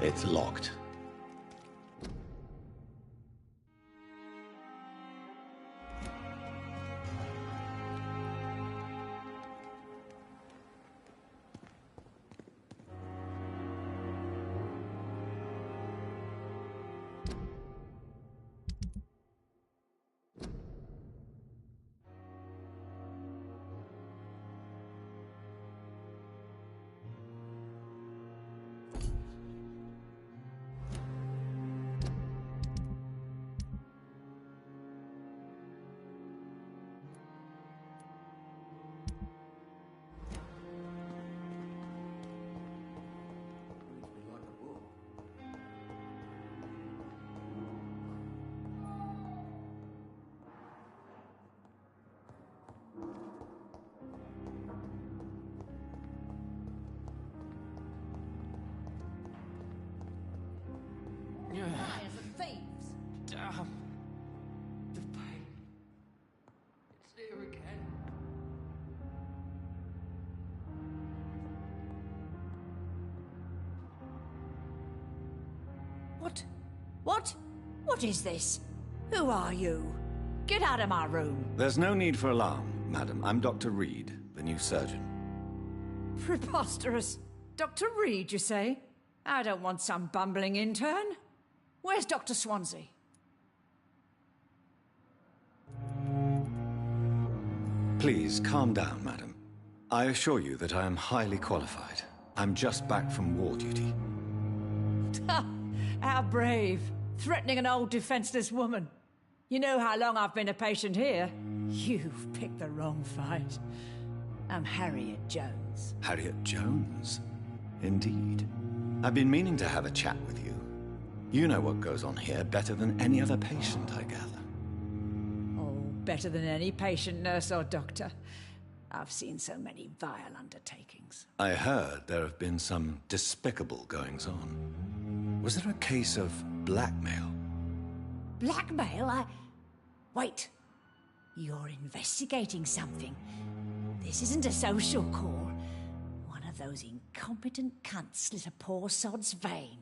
It's locked. Liars and thieves! Damn. The pain. It's here again. What? What? What is this? Who are you? Get out of my room. There's no need for alarm, madam. I'm Dr. Reed, the new surgeon. Preposterous. Dr. Reed, you say? I don't want some bumbling intern. Where's Dr. Swansea? Please, calm down, madam. I assure you that I am highly qualified. I'm just back from war duty. How brave. Threatening an old defenseless woman. You know how long I've been a patient here? You've picked the wrong fight. I'm Harriet Jones. Harriet Jones? Indeed. I've been meaning to have a chat with you. You know what goes on here better than any other patient, I gather. Oh, better than any patient, nurse or doctor. I've seen so many vile undertakings. I heard there have been some despicable goings-on. Was there a case of blackmail? Blackmail? Wait. You're investigating something. This isn't a social call. One of those incompetent cunts slit a poor sod's vein.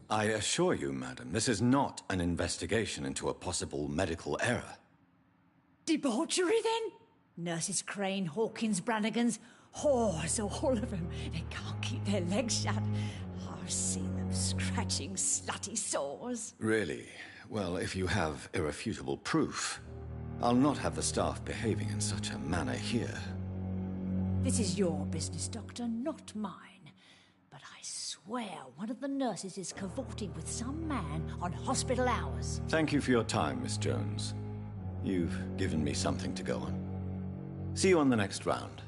I assure you, madam, this is not an investigation into a possible medical error. Debauchery, then? Nurses Crane, Hawkins, Brannigans, whores, all of them. They can't keep their legs shut. I've seen them scratching slutty sores. Really? Well, if you have irrefutable proof, I'll not have the staff behaving in such a manner here. This is your business, Doctor, not mine. But I swear one of the nurses is cavorting with some man on hospital hours. Thank you for your time, Miss Jones. You've given me something to go on. See you on the next round.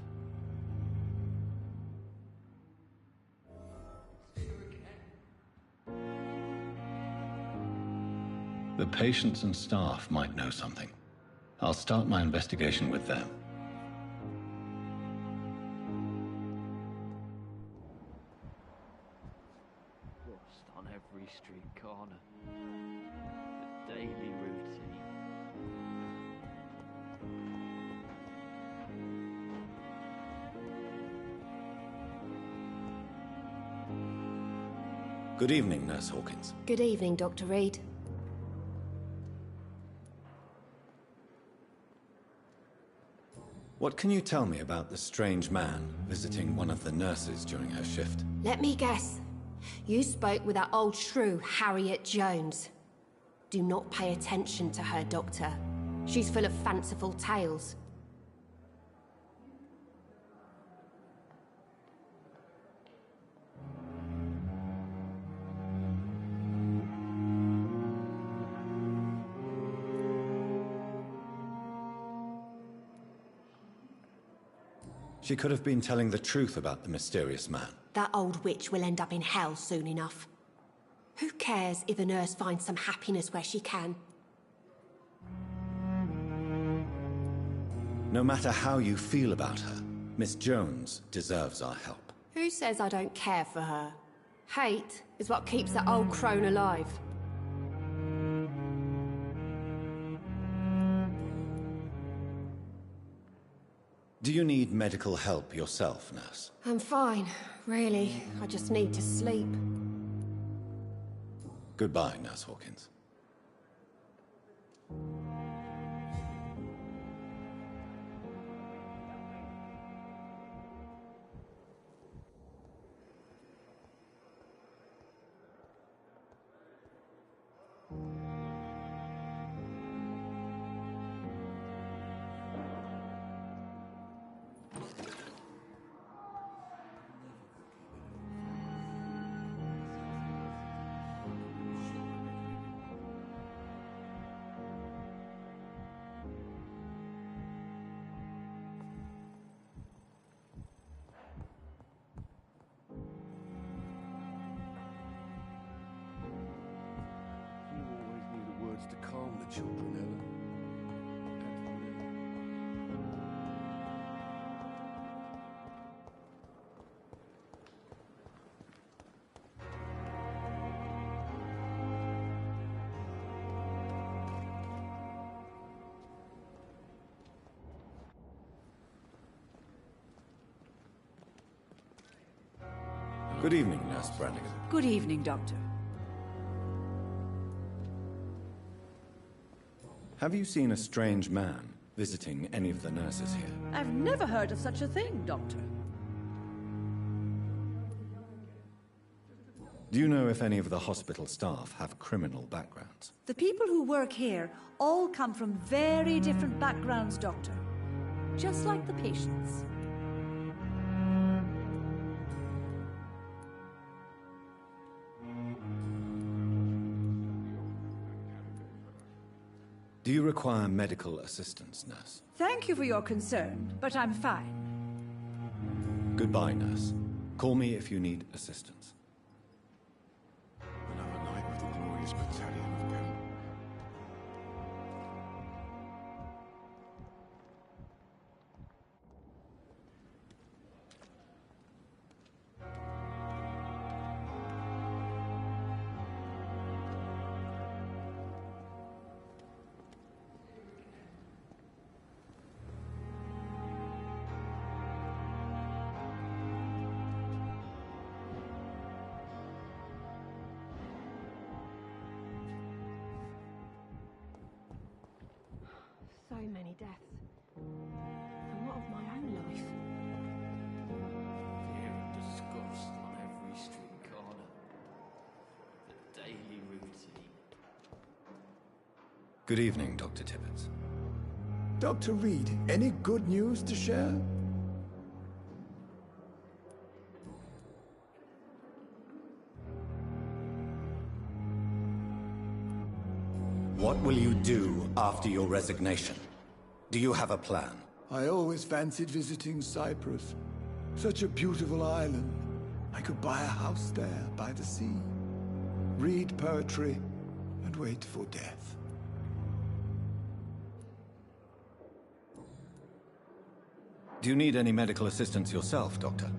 The patients and staff might know something. I'll start my investigation with them. Rust on every street corner. The daily routine. Good evening, Nurse Hawkins. Good evening, Dr. Reed. What can you tell me about the strange man visiting one of the nurses during her shift? Let me guess. You spoke with that old shrew, Harriet Jones. Do not pay attention to her, Doctor. She's full of fanciful tales. She could have been telling the truth about the mysterious man. That old witch will end up in hell soon enough. Who cares if a nurse finds some happiness where she can? No matter how you feel about her, Miss Jones deserves our help. Who says I don't care for her? Hate is what keeps that old crone alive. Do you need medical help yourself, nurse? I'm fine, really. I just need to sleep. Goodbye, Nurse Hawkins. To calm the children, Ellen. Good evening, Nurse Brannigan. Good evening, Doctor. Have you seen a strange man visiting any of the nurses here? I've never heard of such a thing, Doctor. Do you know if any of the hospital staff have criminal backgrounds? The people who work here all come from very different backgrounds, Doctor. Just like the patients. Do you require medical assistance, nurse? Thank you for your concern, but I'm fine. Goodbye, nurse. Call me if you need assistance. Another night with the glorious battalion of them. many deaths. And what of my own life? Fear and disgust on every street corner. The daily routine. Good evening, Dr. Tippett. Dr. Reed, any good news to share? What will you do after your resignation? Do you have a plan? I always fancied visiting Cyprus. Such a beautiful island. I could buy a house there by the sea, read poetry, and wait for death. Do you need any medical assistance yourself, Doctor?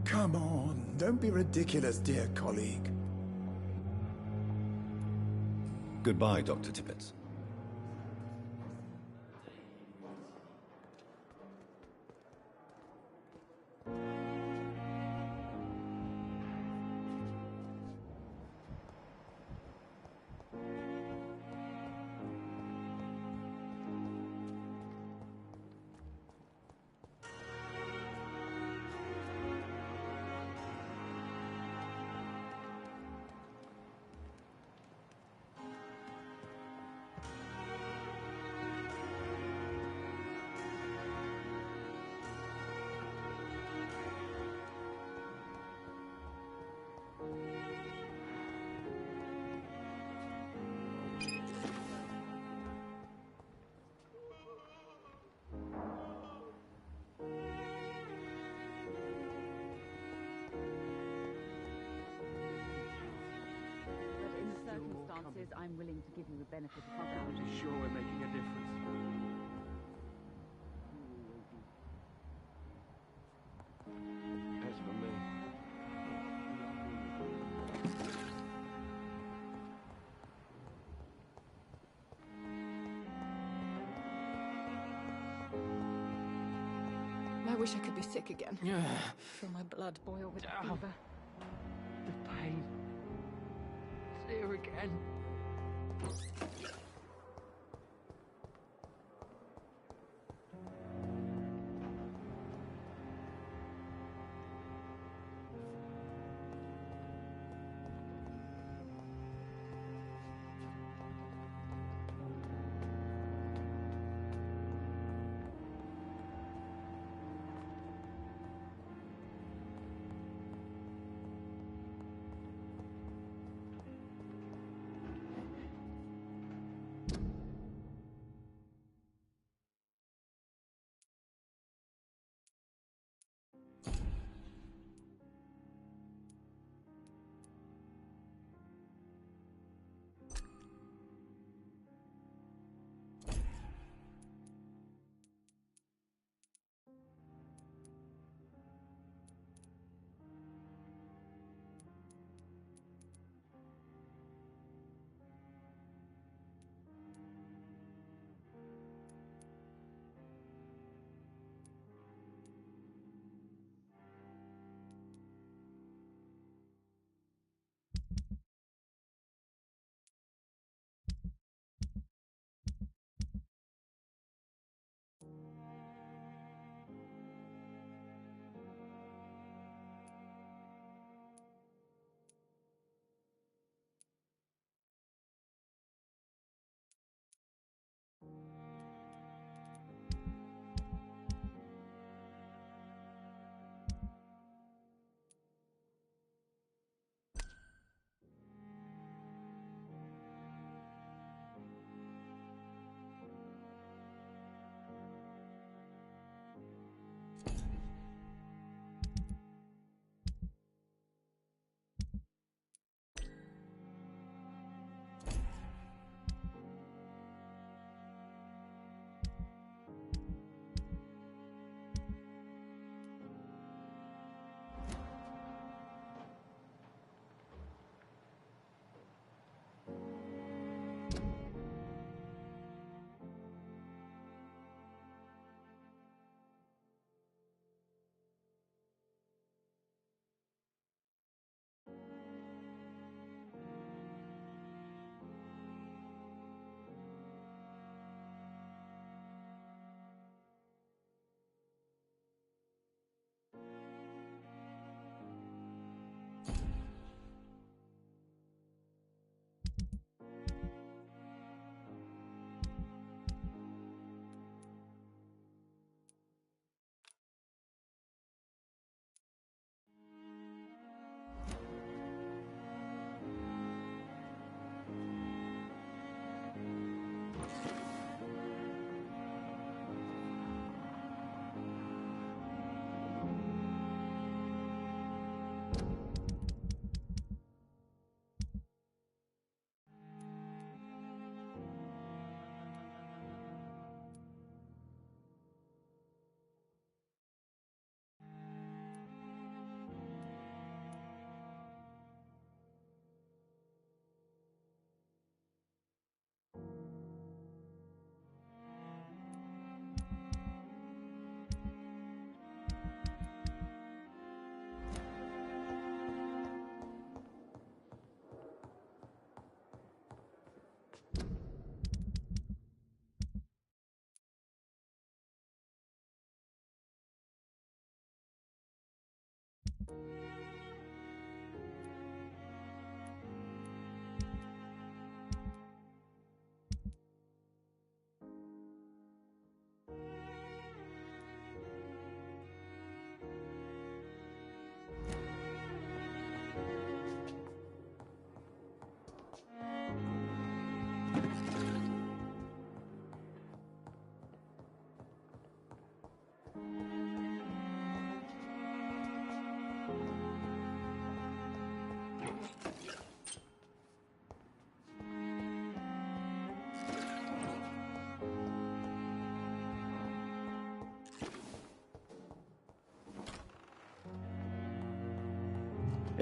Come on, don't be ridiculous, dear colleague. Goodbye, Dr. Tippett. I'm willing to give you the benefit of my doubt. I'm just sure we're making a difference. As for me... I wish I could be sick again. Feel my blood boil with fever. The pain. It's here again.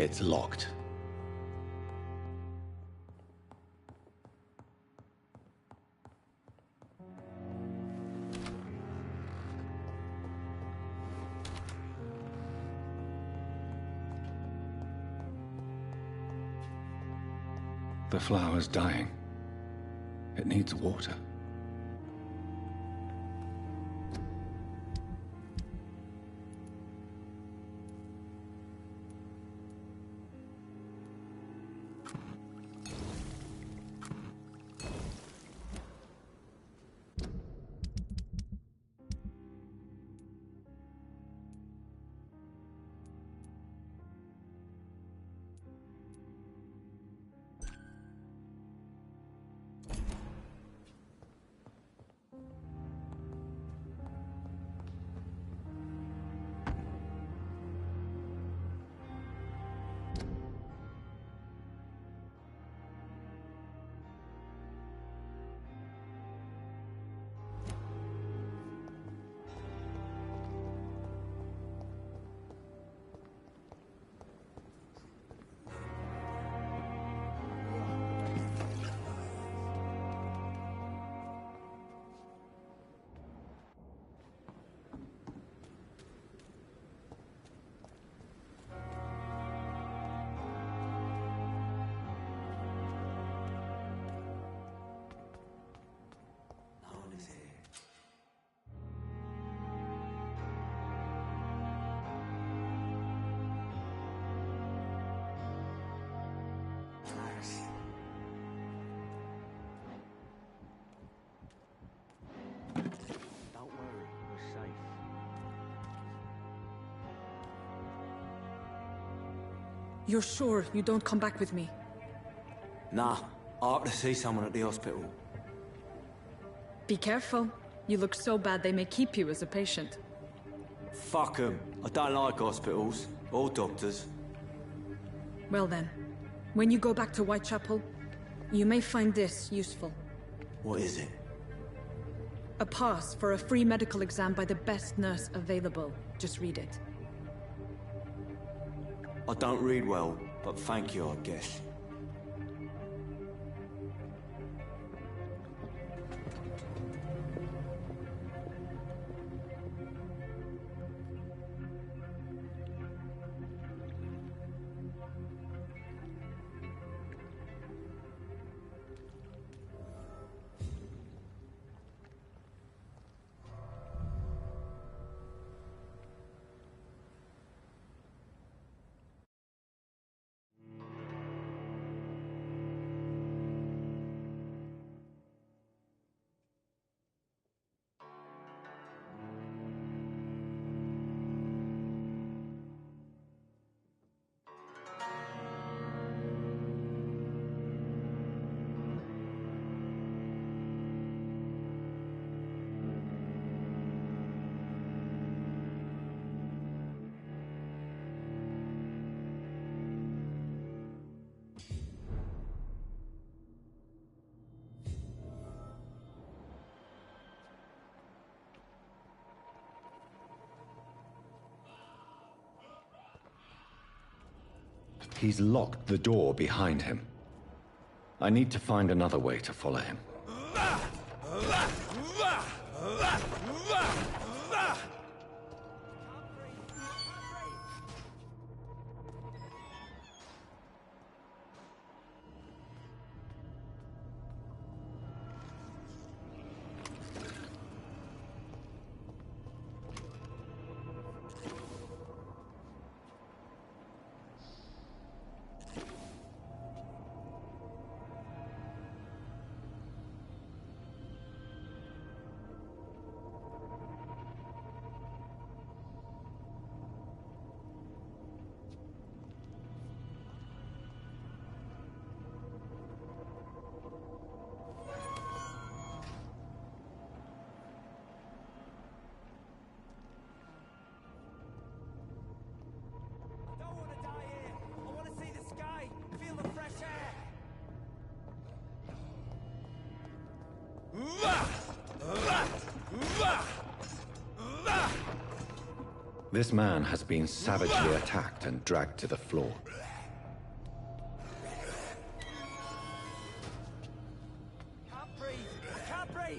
It's locked. The flower's dying. It needs water. You're sure you don't come back with me? Nah, I have to see someone at the hospital. Be careful. You look so bad they may keep you as a patient. Fuck 'em. I don't like hospitals. Or doctors. Well then, when you go back to Whitechapel, you may find this useful. What is it? A pass for a free medical exam by the best nurse available. Just read it. I don't read well, but thank you, I guess. He's locked the door behind him. I need to find another way to follow him. This man has been savagely attacked and dragged to the floor. Can't breathe! I can't breathe!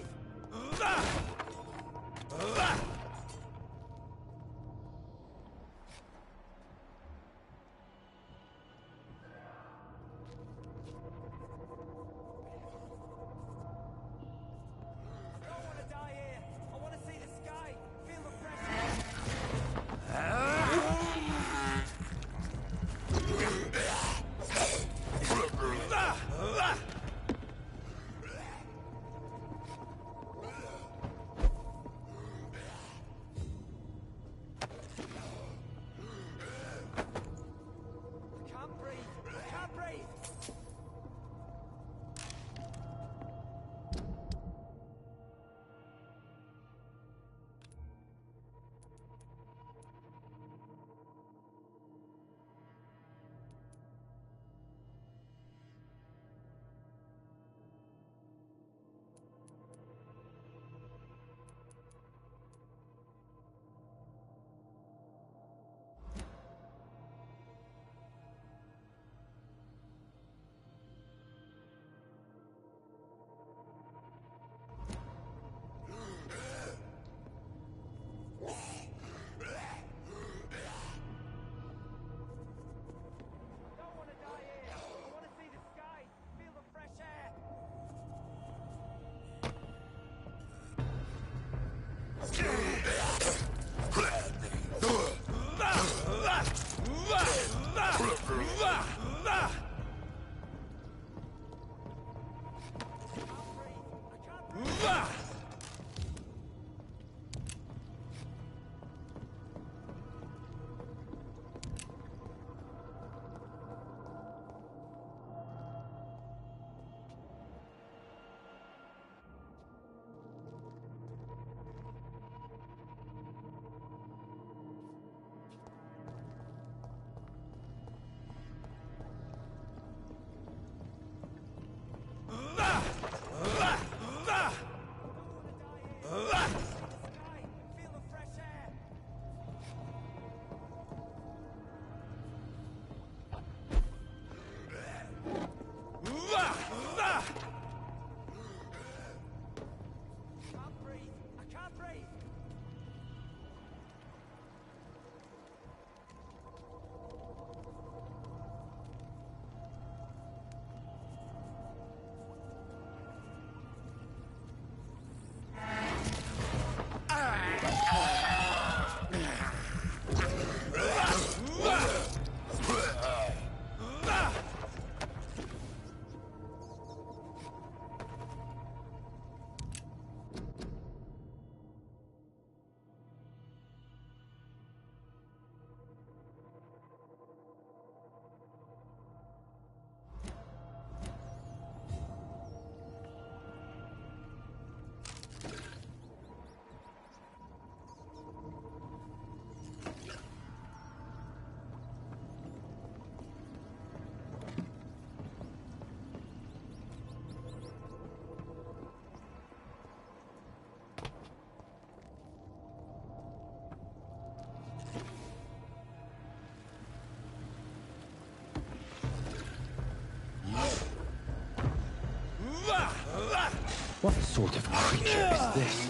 What sort of creature is this?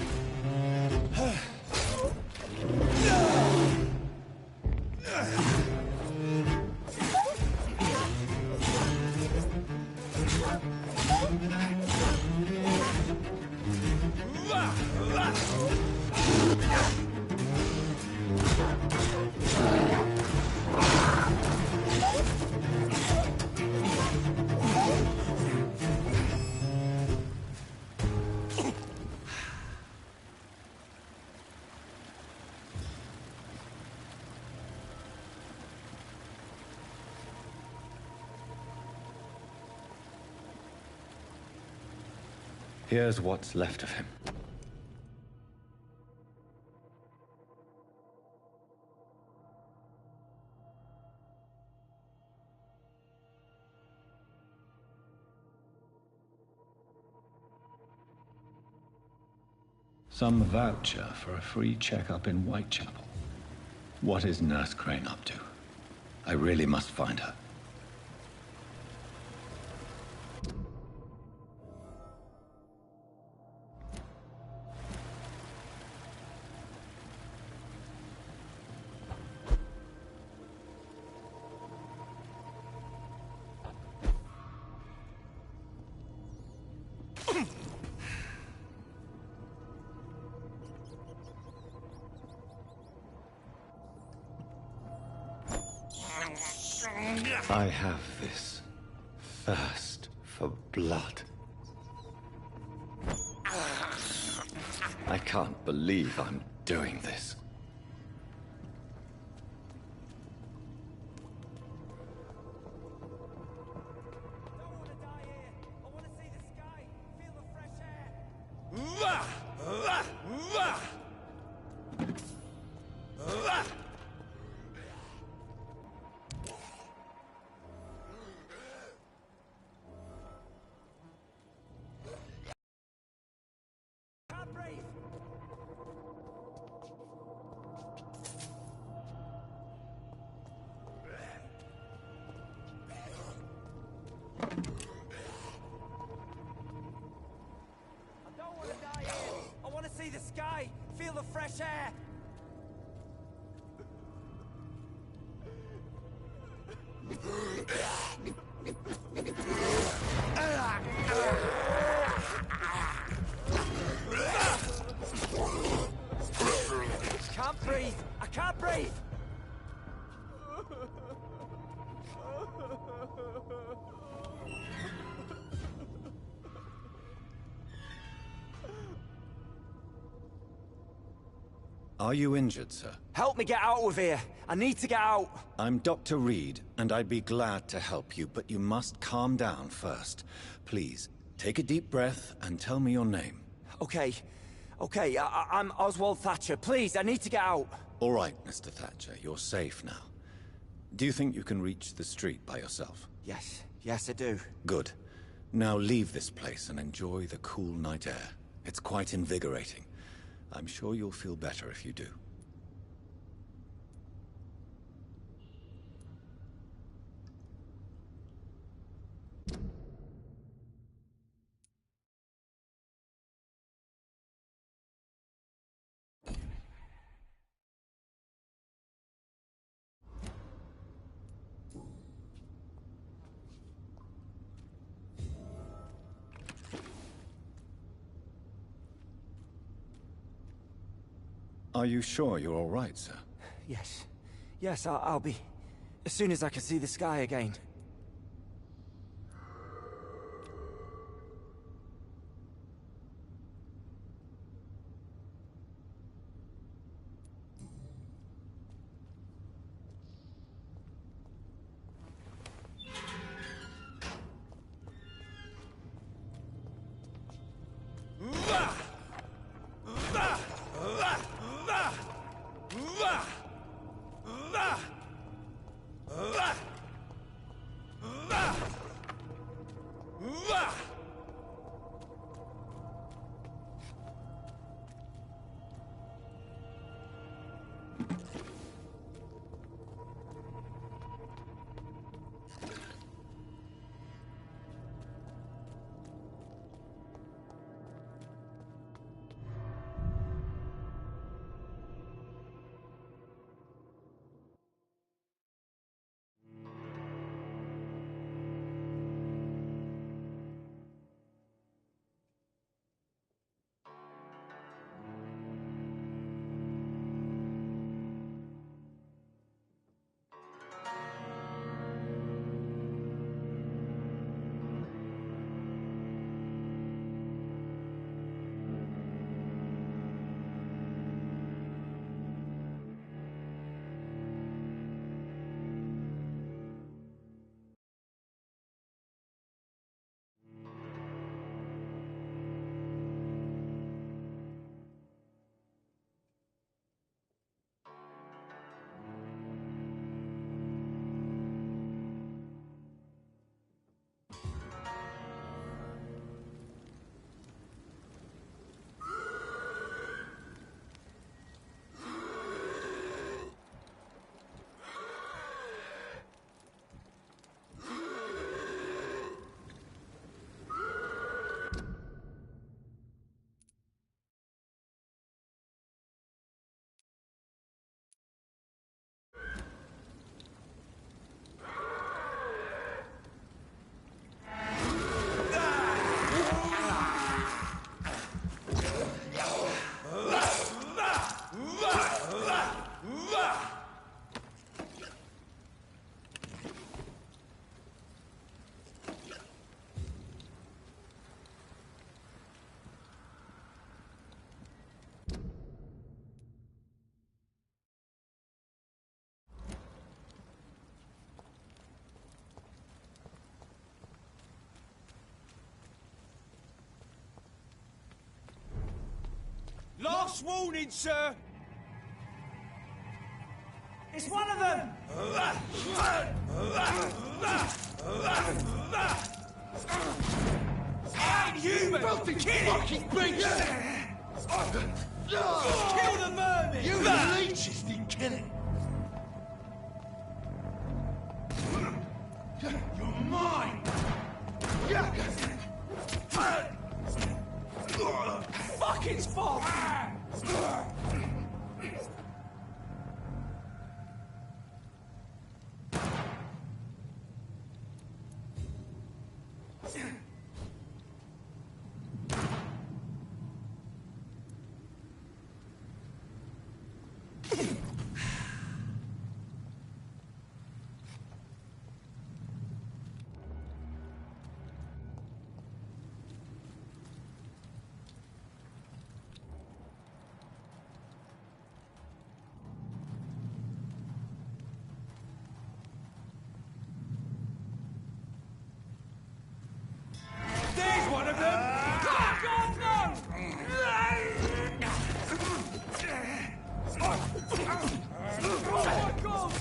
Here's what's left of him. Some voucher for a free checkup in Whitechapel. What is Nurse Crane up to? I really must find her. I have this thirst for blood. I can't believe I'm doing this. Feel the fresh air! Can't breathe! I can't breathe! Are you injured, sir? Help me get out of here! I need to get out! I'm Dr. Reed, and I'd be glad to help you, but you must calm down first. Please, take a deep breath and tell me your name. Okay. I'm Oswald Thatcher. Please, I need to get out! All right, Mr. Thatcher, you're safe now. Do you think you can reach the street by yourself? Yes, I do. Good. Now leave this place and enjoy the cool night air. It's quite invigorating. I'm sure you'll feel better if you do. Are you sure you're all right, sir? Yes, I'll be... as soon as I can see the sky again. Last warning, sir! It's one of them! I ain't human! Filthy Kill fucking beast! Kill the vermin! You leeches didn't kill it! You're mine! Fuck its fault! There's one of them! Oh, God, no! Oh, my God!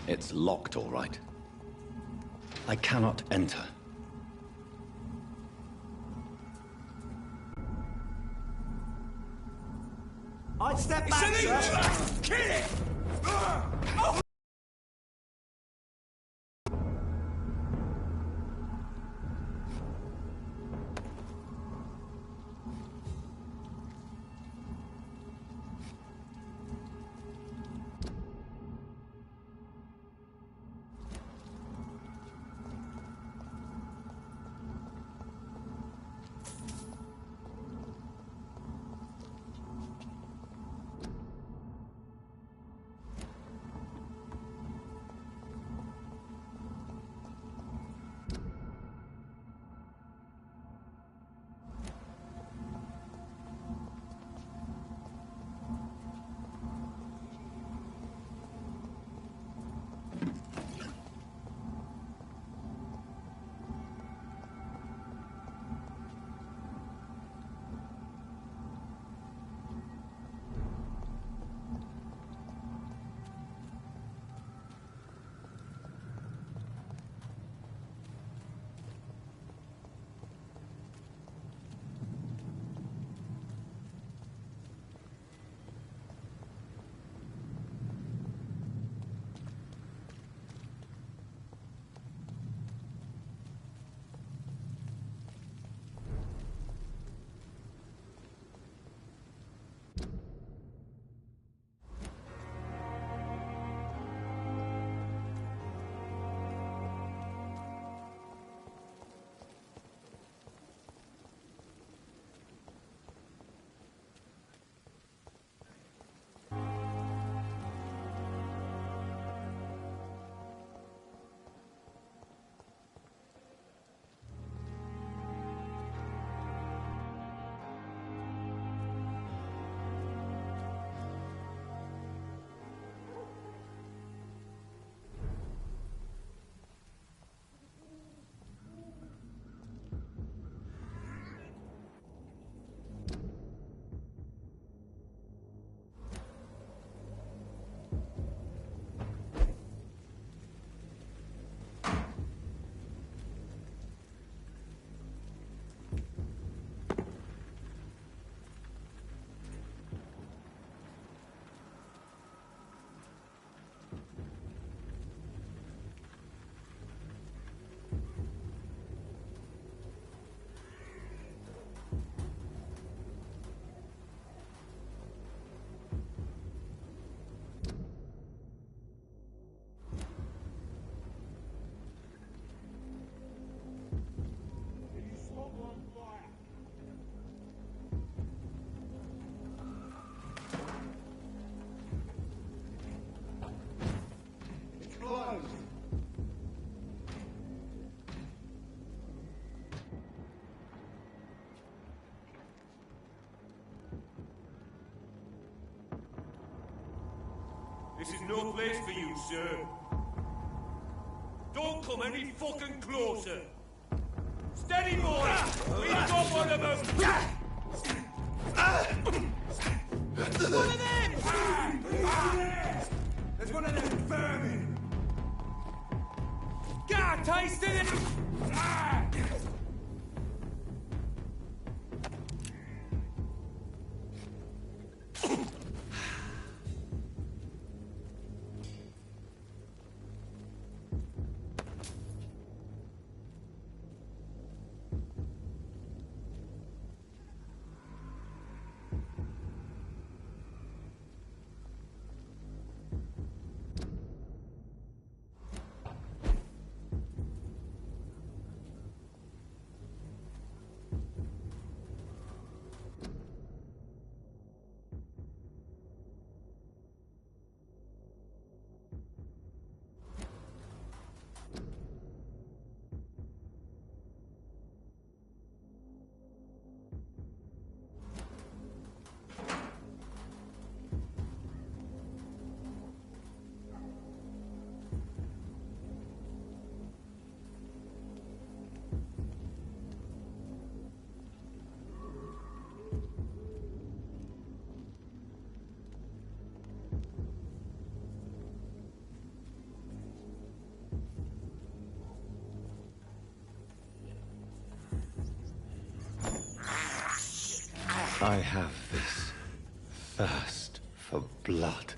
It's locked, all right. I cannot enter. I'd step back, sir! Kill it! Oh. This is no place for you, sir. Don't come any fucking closer. Steady, boy! We've got one of them! One of them! There's one of them vermin! God, tasted it! I have this thirst for blood.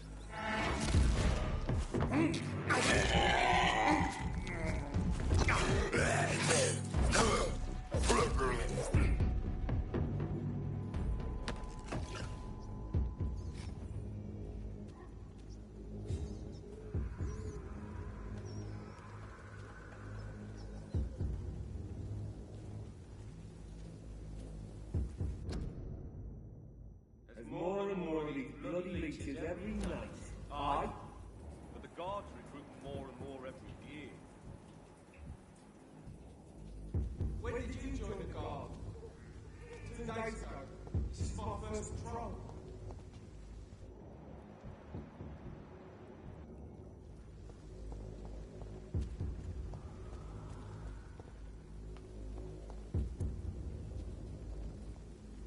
There's more and more of these bloody leeches every night. Aye? But the guards recruit more and more every year. When did you join the guard? 2 days ago. This is my first patrol.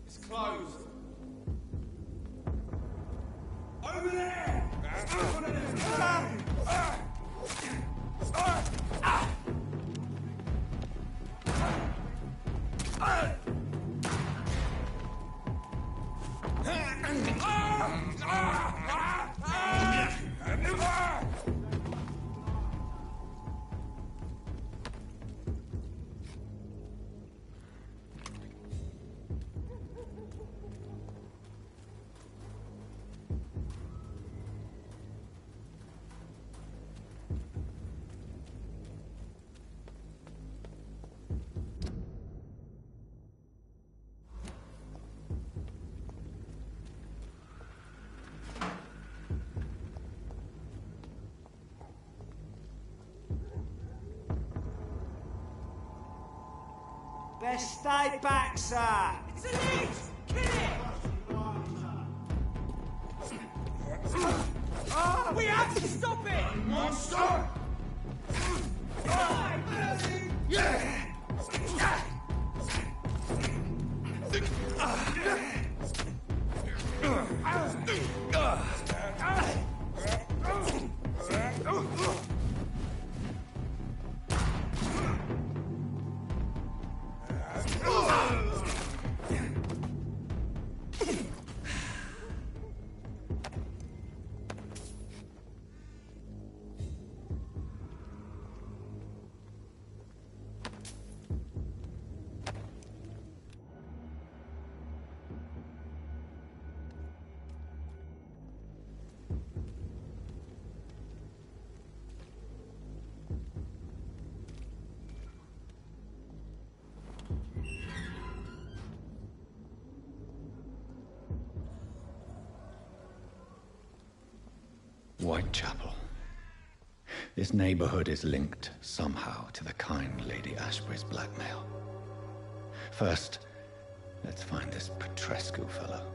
It's closed. Over there! One of them! Best stay back, sir! It's a leech! Kill it! We have to stop it! Monster! Yeah! Whitechapel. This neighborhood is linked somehow to the kind Lady Ashbury's blackmail. First, let's find this Petrescu fellow.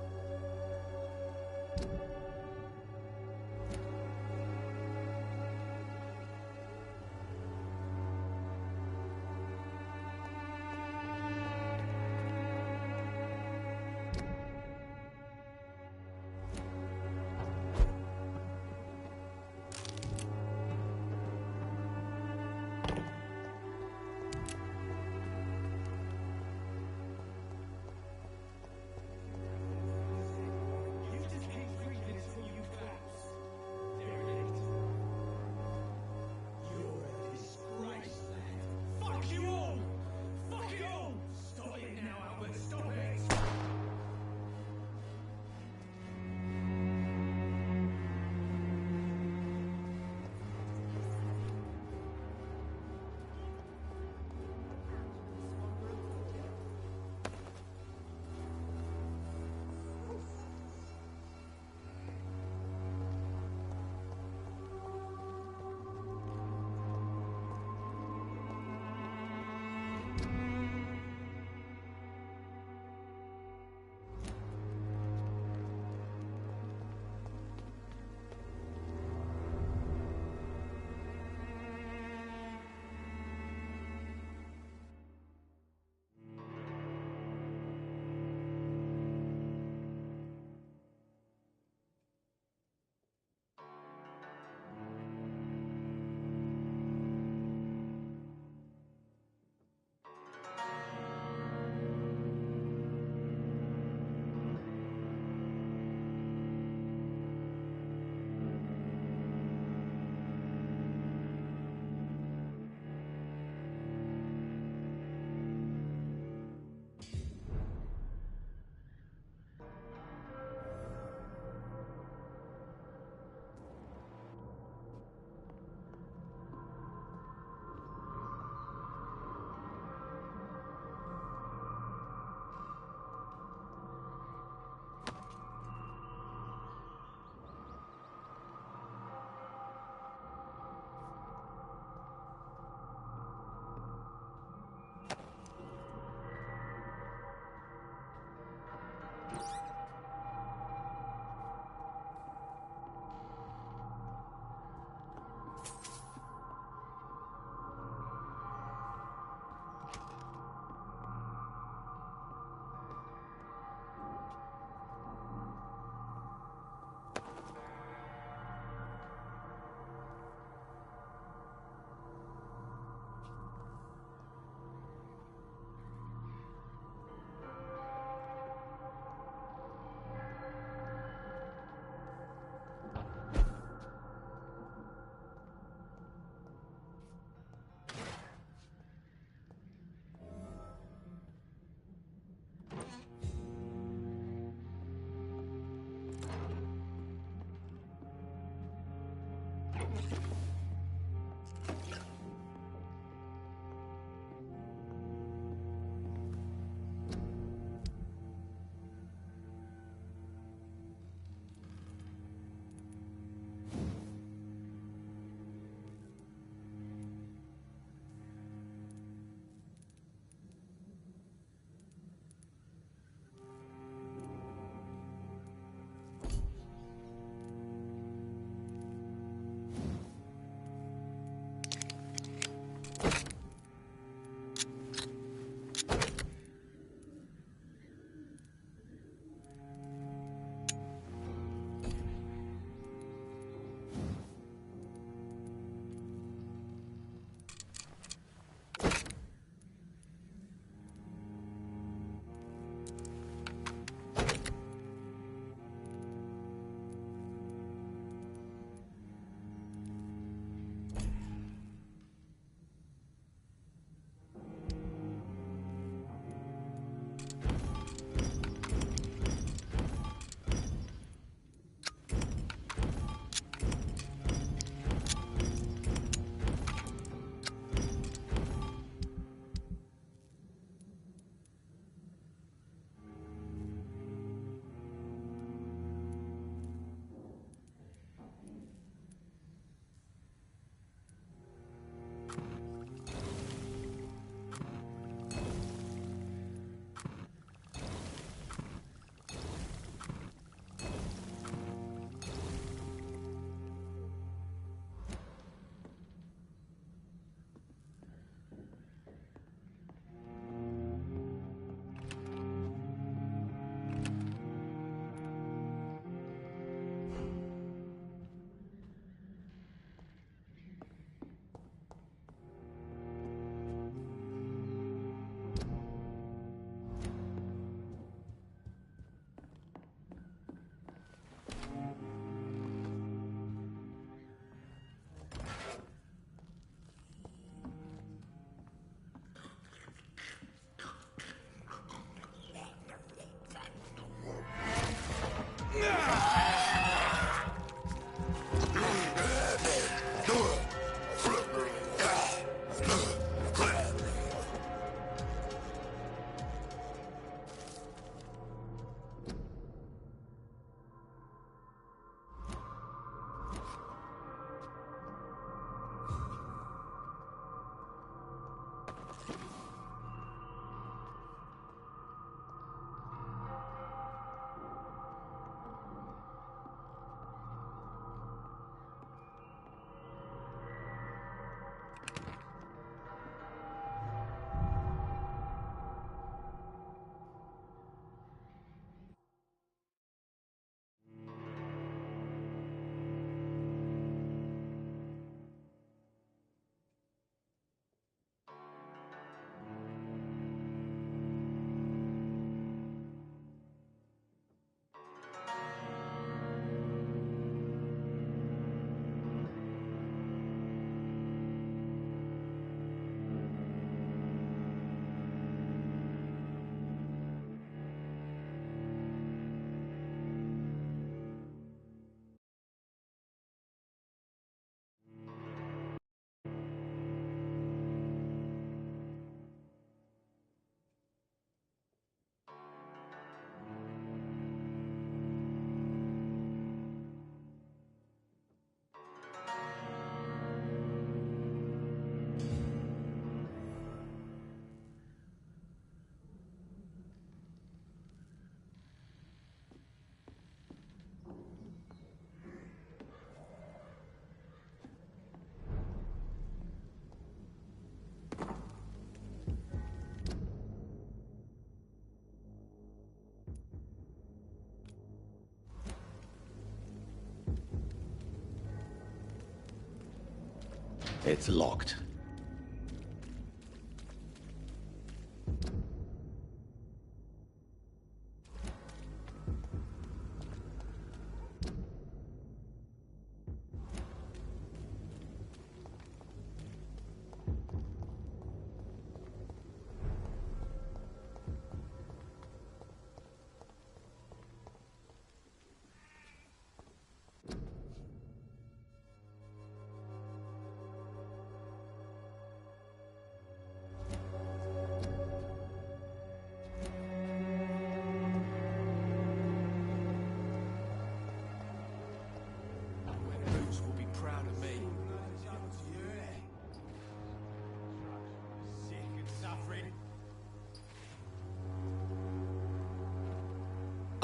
It's locked.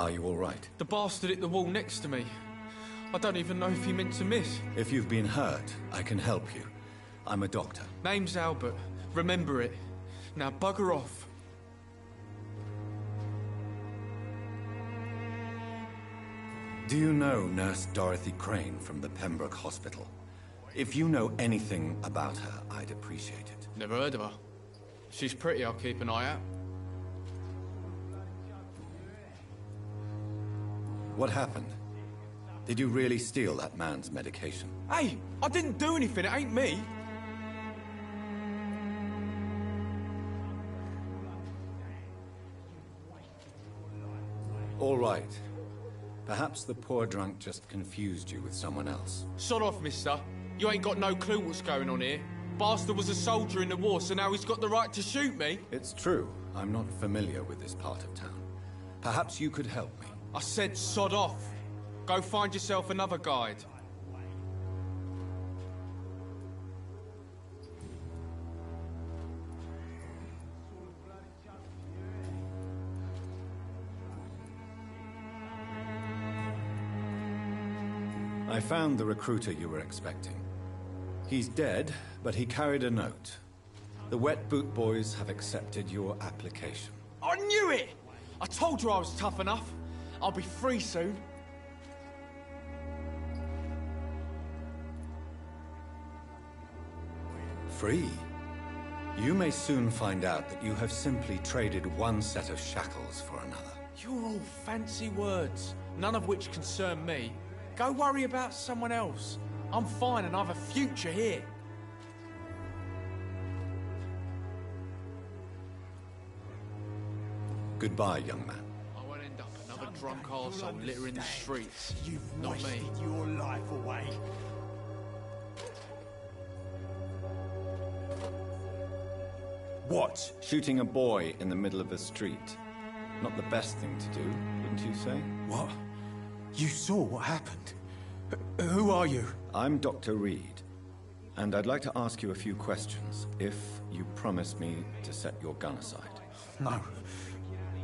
Are you all right? The bastard hit the wall next to me. I don't even know if he meant to miss. If you've been hurt, I can help you. I'm a doctor. Name's Albert. Remember it. Now bugger off. Do you know Nurse Dorothy Crane from the Pembroke Hospital? If you know anything about her, I'd appreciate it. Never heard of her. She's pretty, I'll keep an eye out. What happened? Did you really steal that man's medication? Hey, I didn't do anything, it ain't me. All right. Perhaps the poor drunk just confused you with someone else. Sod off, mister. You ain't got no clue what's going on here. Bastard was a soldier in the war, so now he's got the right to shoot me. It's true. I'm not familiar with this part of town. Perhaps you could help me. I said sod off. Go find yourself another guide. I found the recruiter you were expecting. He's dead, but he carried a note. The Wet Boot Boys have accepted your application. I knew it! I told you I was tough enough. I'll be free soon. Free? You may soon find out that you have simply traded one set of shackles for another. You're all fancy words, none of which concern me. Go worry about someone else. I'm fine and I have a future here. Goodbye, young man. I won't end up another drunk arsehole littering the streets. You've Not me. wasted your life away. What? Shooting a boy in the middle of the street. Not the best thing to do, wouldn't you say? What? You saw what happened? Who are you? I'm Dr. Reed, and I'd like to ask you a few questions, if you promise me to set your gun aside. No.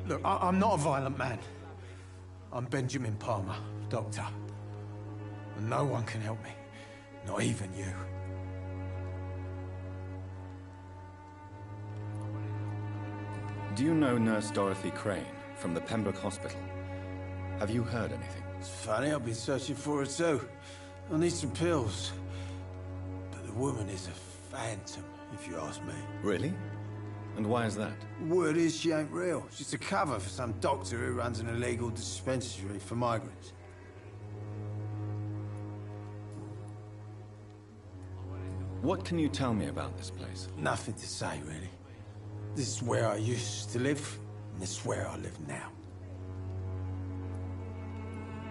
Look, I'm not a violent man. I'm Benjamin Palmer, doctor. And no one can help me. Not even you. Do you know Nurse Dorothy Crane from the Pembroke Hospital? Have you heard anything? It's funny, I've been searching for her too. I need some pills. But the woman is a phantom, if you ask me. Really? And why is that? Word is she ain't real. She's a cover for some doctor who runs an illegal dispensary for migrants. What can you tell me about this place? Nothing to say, really. This is where I used to live, and this is where I live now.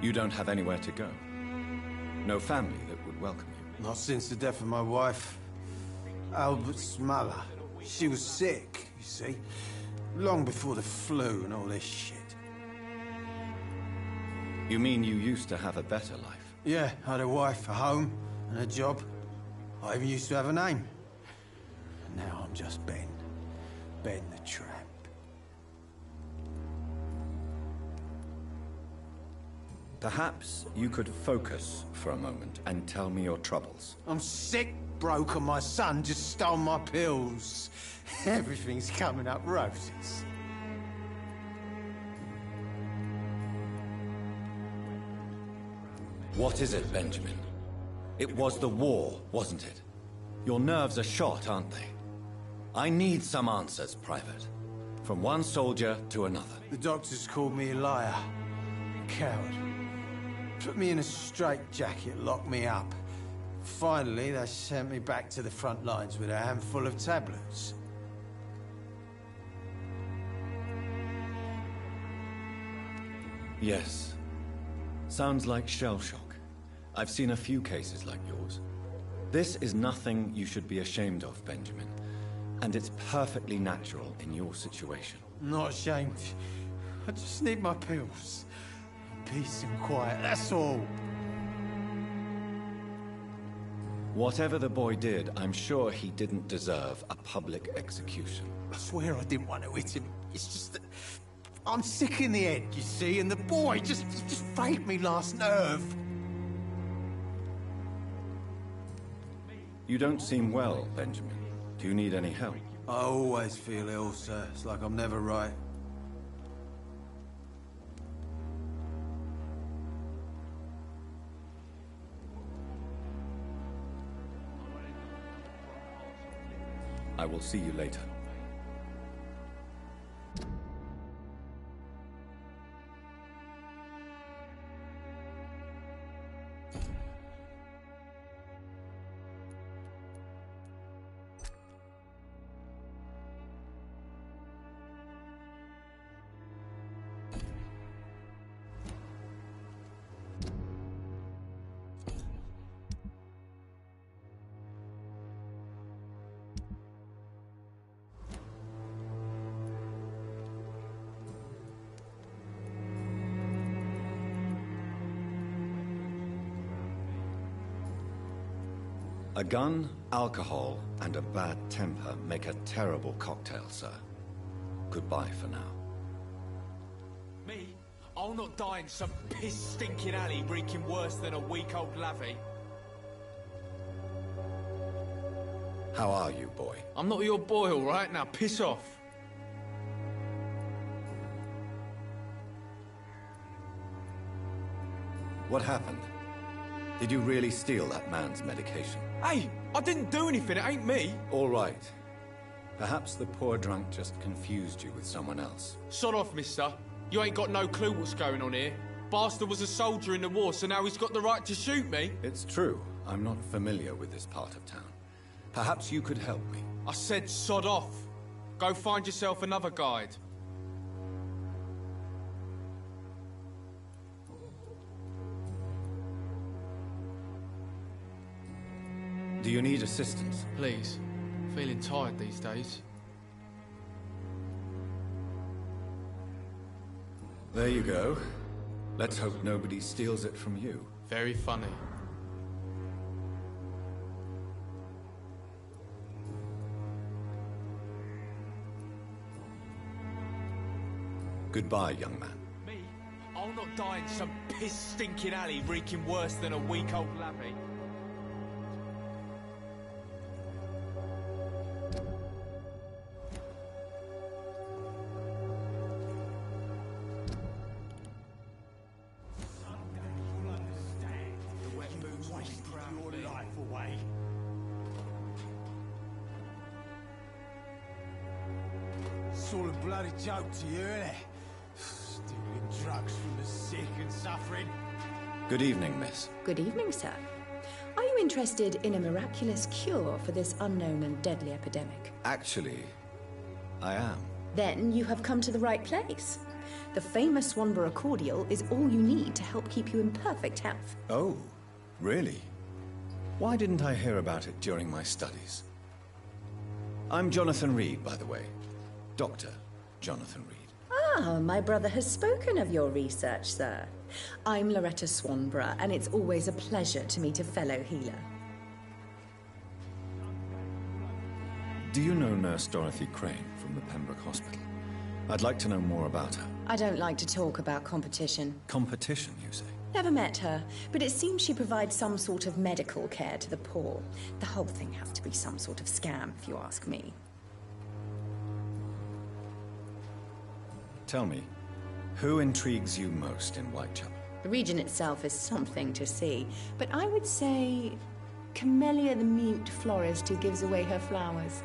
You don't have anywhere to go? No family that would welcome you? Not since the death of my wife, Albert's mother. She was sick, you see. Long before the flu and all this shit. You mean you used to have a better life? Yeah, I had a wife, a home, and a job. I even used to have a name. And now I'm just Ben. Ben the Tramp. Perhaps you could focus for a moment and tell me your troubles. I'm sick, broke, and my son just stole my pills. Everything's coming up roses. What is it, Benjamin? It was the war, wasn't it? Your nerves are shot, aren't they? I need some answers, Private. From one soldier to another. The doctors called me a liar. A coward. Put me in a straitjacket, locked me up. Finally, they sent me back to the front lines with a handful of tablets. Yes. Sounds like shell shock. I've seen a few cases like yours. This is nothing you should be ashamed of, Benjamin. And it's perfectly natural in your situation. Not ashamed. I just need my pills. Peace and quiet, that's all. Whatever the boy did, I'm sure he didn't deserve a public execution. I swear I didn't want to hit him. It's just that I'm sick in the head, you see, and the boy just frayed me last nerve. You don't seem well, Benjamin. Do you need any help? I always feel ill, sir. It's like I'm never right. I will see you later. A gun, alcohol, and a bad temper make a terrible cocktail, sir. Goodbye for now. Me? I'll not die in some piss-stinking alley reeking worse than a week-old lavvy. How are you, boy? I'm not your boy, all right? Now piss off. What happened? Did you really steal that man's medication? Hey, I didn't do anything, it ain't me. All right. Perhaps the poor drunk just confused you with someone else. Sod off, mister. You ain't got no clue what's going on here. Bastard was a soldier in the war, so now he's got the right to shoot me. It's true. I'm not familiar with this part of town. Perhaps you could help me. I said sod off. Go find yourself another guide. Do you need assistance? Please. Feeling tired these days. There you go. Let's hope nobody steals it from you. Very funny. Goodbye, young man. Me? I'll not die in some piss-stinking alley reeking worse than a week-old lavvy. It's all a bloody joke to you, isn't it? Stealing drugs from the sick and suffering. Good evening, miss. Good evening, sir. Are you interested in a miraculous cure for this unknown and deadly epidemic? Actually, I am. Then you have come to the right place. The famous Swanborough cordial is all you need to help keep you in perfect health. Oh, really? Why didn't I hear about it during my studies? I'm Jonathan Reed, by the way. Dr. Jonathan Reed. Ah, my brother has spoken of your research, sir. I'm Loretta Swanborough, and it's always a pleasure to meet a fellow healer. Do you know Nurse Dorothy Crane from the Pembroke Hospital? I'd like to know more about her. I don't like to talk about competition. Competition, you say? Never met her, but it seems she provides some sort of medical care to the poor. The whole thing has to be some sort of scam, if you ask me. Tell me, who intrigues you most in Whitechapel? The region itself is something to see, but I would say Camellia the mute florist who gives away her flowers.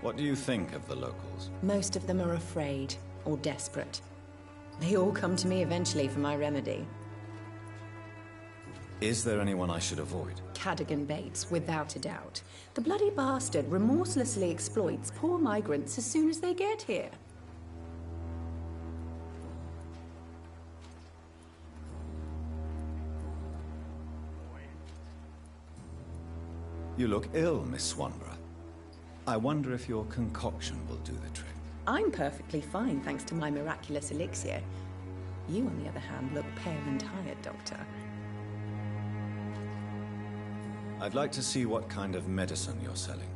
What do you think of the locals? Most of them are afraid or desperate. They all come to me eventually for my remedy. Is there anyone I should avoid? Cadogan Bates, without a doubt. The bloody bastard remorselessly exploits poor migrants as soon as they get here. You look ill, Miss Swanborough. I wonder if your concoction will do the trick. I'm perfectly fine, thanks to my miraculous elixir. You, on the other hand, look pale and tired, Doctor. I'd like to see what kind of medicine you're selling.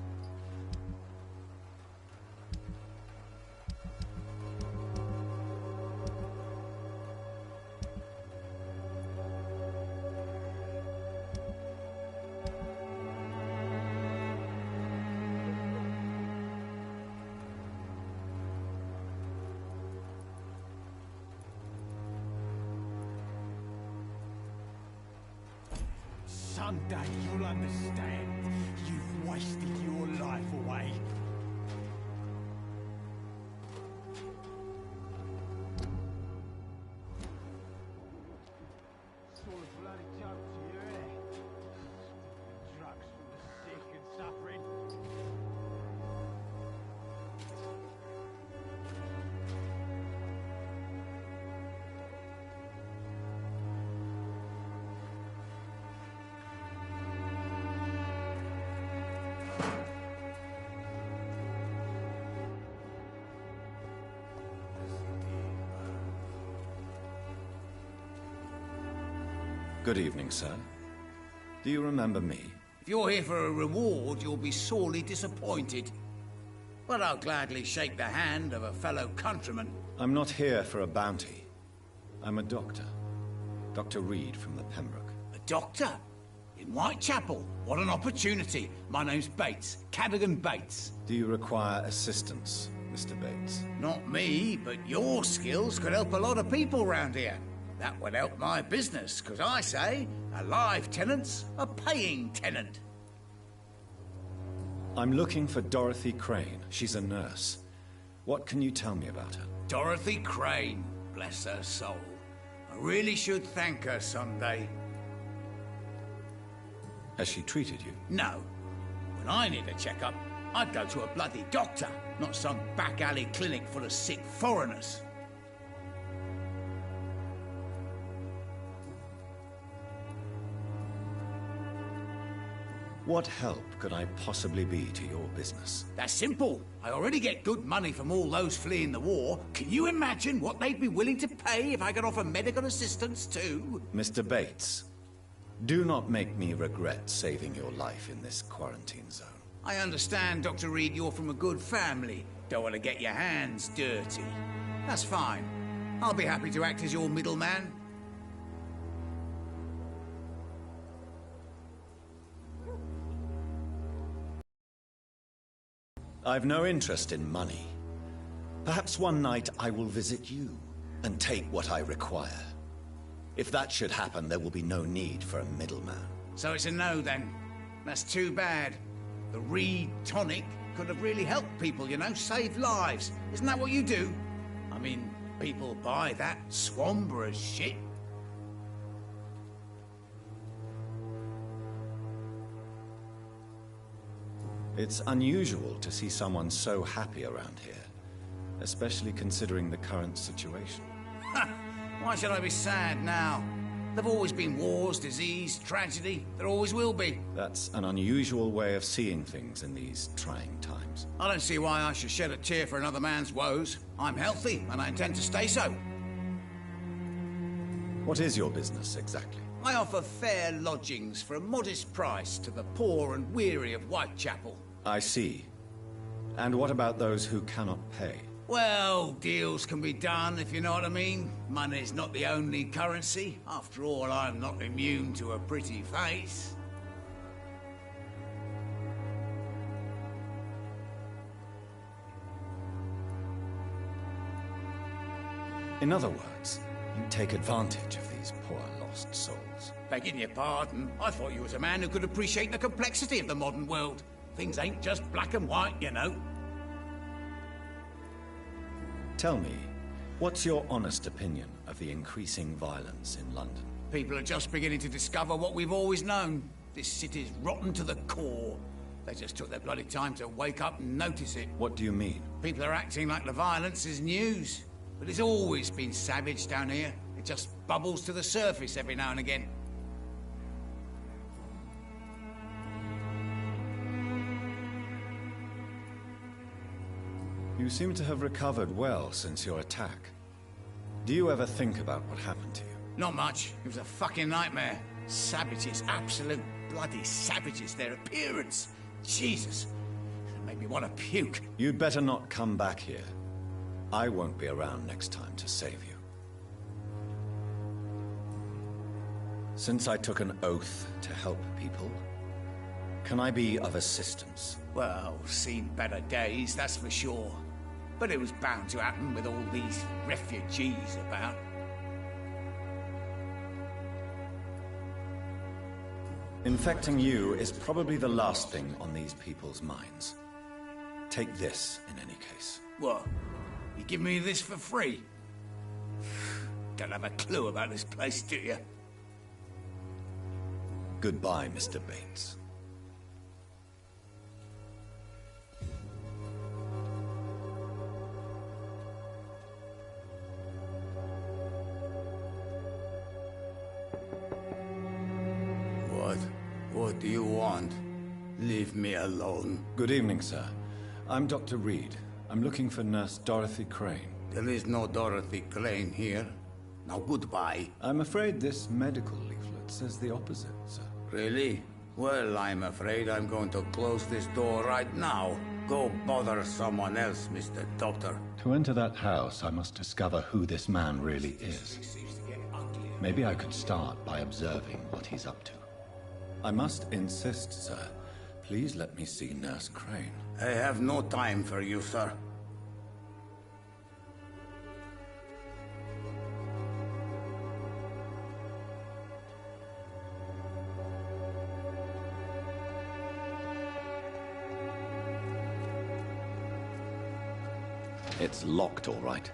Someday you'll understand. You've wasted your life away. It's all a bloody joke to you, isn't it? Drugs for the sick and suffering. Good evening, sir. Do you remember me? If you're here for a reward, you'll be sorely disappointed. But I'll gladly shake the hand of a fellow countryman. I'm not here for a bounty. I'm a doctor. Dr. Reed from the Pembroke. A doctor? In Whitechapel? What an opportunity. My name's Bates. Cadogan Bates. Do you require assistance, Mr. Bates? Not me, but your skills could help a lot of people round here. That would help my business, because I say a live tenant's a paying tenant. I'm looking for Dorothy Crane. She's a nurse. What can you tell me about her? Dorothy Crane, bless her soul. I really should thank her someday. Has she treated you? No. When I need a checkup, I'd go to a bloody doctor, not some back alley clinic full of sick foreigners. What help could I possibly be to your business? That's simple. I already get good money from all those fleeing the war. Can you imagine what they'd be willing to pay if I could offer medical assistance too? Mr. Bates, do not make me regret saving your life in this quarantine zone. I understand, Dr. Reed, you're from a good family. Don't want to get your hands dirty. That's fine. I'll be happy to act as your middleman. I've no interest in money. Perhaps one night I will visit you and take what I require. If that should happen, there will be no need for a middleman. So it's a no, then. That's too bad. The Reed tonic could have really helped people, you know, saved lives. Isn't that what you do? I mean, people buy that Swamburgh shit. It's unusual to see someone so happy around here, especially considering the current situation. Why should I be sad now? There've always been wars, disease, tragedy. There always will be. That's an unusual way of seeing things in these trying times. I don't see why I should shed a tear for another man's woes. I'm healthy, and I intend to stay so. What is your business, exactly? I offer fair lodgings for a modest price to the poor and weary of Whitechapel. I see. And what about those who cannot pay? Well, deals can be done, if you know what I mean. Money's not the only currency. After all, I'm not immune to a pretty face. In other words, you take advantage of these poor lost souls. Begging your pardon, I thought you was a man who could appreciate the complexity of the modern world. Things ain't just black and white, you know. Tell me, what's your honest opinion of the increasing violence in London? People are just beginning to discover what we've always known. This city's rotten to the core. They just took their bloody time to wake up and notice it. What do you mean? People are acting like the violence is news. But it's always been savage down here. It just bubbles to the surface every now and again. You seem to have recovered well since your attack. Do you ever think about what happened to you? Not much. It was a fucking nightmare. Savages, absolute bloody savages. Their appearance. Jesus. It made me want to puke. You'd better not come back here. I won't be around next time to save you. Since I took an oath to help people, can I be of assistance? Well, seen better days, that's for sure. But it was bound to happen with all these refugees about. Infecting you is probably the last thing on these people's minds. Take this, in any case. What? You give me this for free? Don't have a clue about this place, do you? Goodbye, Mr. Bates. What do you want? Leave me alone. Good evening, sir. I'm Dr. Reed. I'm looking for Nurse Dorothy Crane. There is no Dorothy Crane here. Now, goodbye. I'm afraid this medical leaflet says the opposite, sir. Really? Well, I'm afraid I'm going to close this door right now. Go bother someone else, Mr. Doctor. To enter that house, I must discover who this man really is. Maybe I could start by observing what he's up to. I must insist, sir. Please let me see Nurse Crane. I have no time for you, sir. It's locked, all right.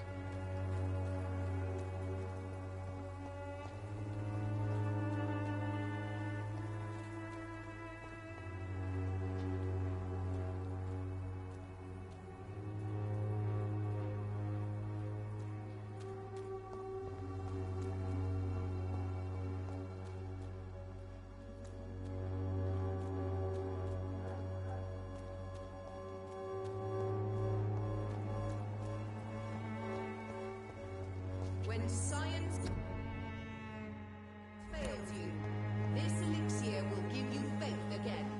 When science fails you, this elixir will give you faith again.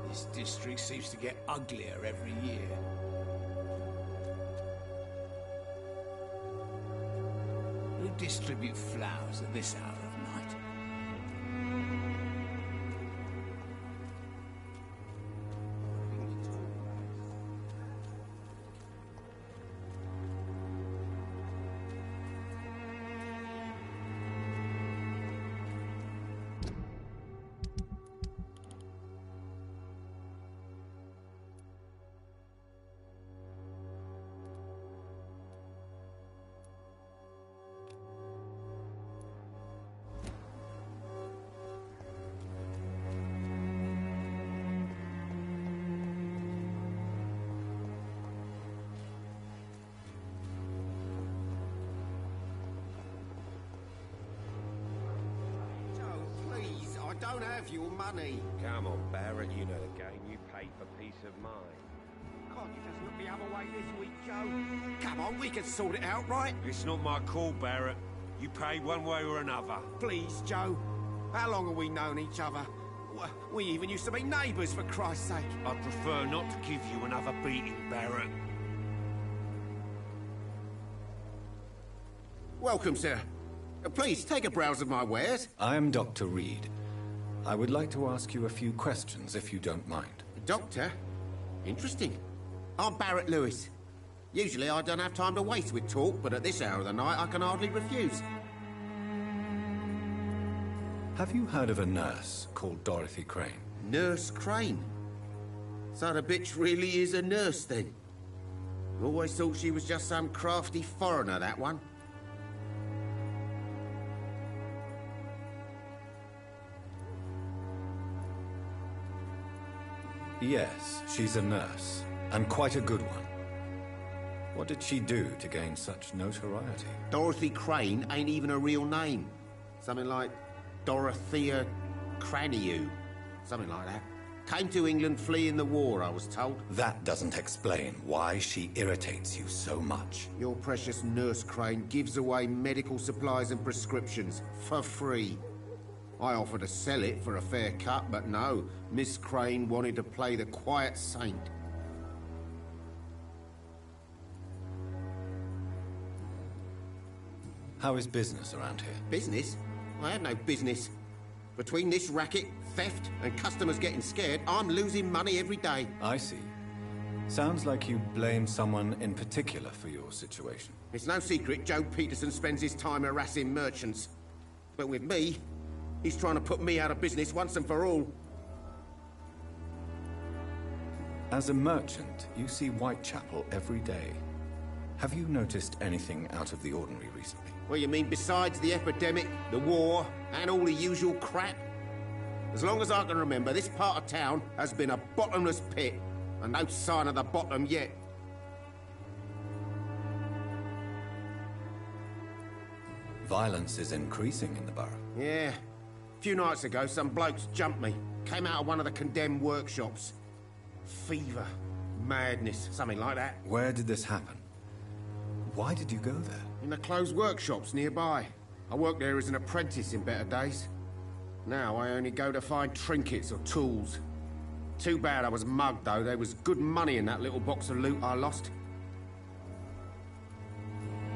This district seems to get uglier every year. Who distribute flowers at this hour of night? I don't have your money. Come on, Barrett, you know the game. You pay for peace of mind. Can't you just look the other way this week, Joe? Come on, we can sort it out, right? It's not my call, Barrett. You pay one way or another. Please, Joe. How long have we known each other? We even used to be neighbours, for Christ's sake. I prefer not to give you another beating, Barrett. Welcome, sir. Please, take a browse of my wares. I am Dr. Reed. I would like to ask you a few questions, if you don't mind. Doctor? Interesting. I'm Barrett Lewis. Usually I don't have time to waste with talk, but at this hour of the night I can hardly refuse. Have you heard of a nurse called Dorothy Crane? Nurse Crane? So the bitch really is a nurse, then? Always thought she was just some crafty foreigner, that one. Yes, she's a nurse, and quite a good one. What did she do to gain such notoriety? Dorothy Crane ain't even a real name. Something like Dorothea Craniu. Something like that. Came to England fleeing the war, I was told. That doesn't explain why she irritates you so much. Your precious Nurse Crane gives away medical supplies and prescriptions for free. I offered to sell it for a fair cut, but no. Miss Crane wanted to play the quiet saint. How is business around here? Business? I have no business. Between this racket, theft, and customers getting scared, I'm losing money every day. I see. Sounds like you blame someone in particular for your situation. It's no secret Joe Peterson spends his time harassing merchants. But with me, he's trying to put me out of business once and for all. As a merchant, you see Whitechapel every day. Have you noticed anything out of the ordinary recently? Well, you mean besides the epidemic, the war, and all the usual crap? As long as I can remember, this part of town has been a bottomless pit, and no sign of the bottom yet. Violence is increasing in the borough. Yeah. A few nights ago, some blokes jumped me. Came out of one of the condemned workshops. Fever, madness, something like that. Where did this happen? Why did you go there? In the closed workshops nearby. I worked there as an apprentice in better days. Now I only go to find trinkets or tools. Too bad I was mugged, though. There was good money in that little box of loot I lost.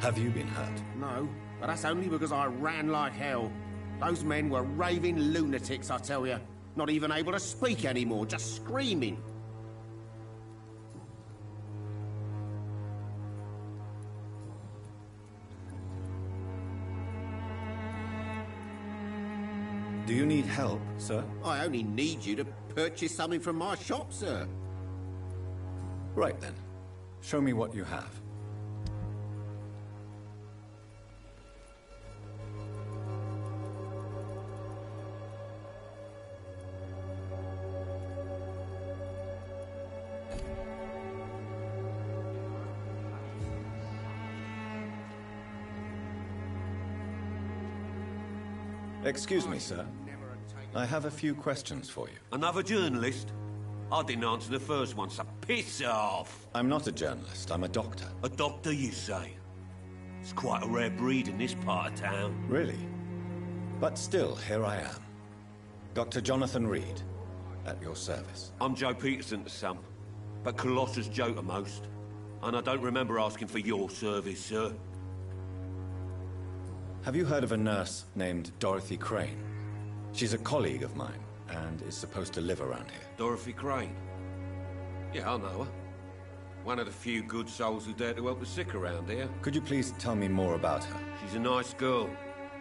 Have you been hurt? No, but that's only because I ran like hell. Those men were raving lunatics, I tell you. Not even able to speak anymore, just screaming. Do you need help, sir? I only need you to purchase something from my shop, sir. Right then. Show me what you have. Excuse me, sir. I have a few questions for you. Another journalist? I didn't answer the first one, so piss off! I'm not a journalist, I'm a doctor. A doctor, you say? It's quite a rare breed in this part of town. Really? But still, here I am. Dr. Jonathan Reed, at your service. I'm Joe Peterson to some, but Colossus Joe to most. And I don't remember asking for your service, sir. Have you heard of a nurse named Dorothy Crane? She's a colleague of mine, and is supposed to live around here. Dorothy Crane? Yeah, I know her. One of the few good souls who dare to help the sick around here. Could you please tell me more about her? She's a nice girl.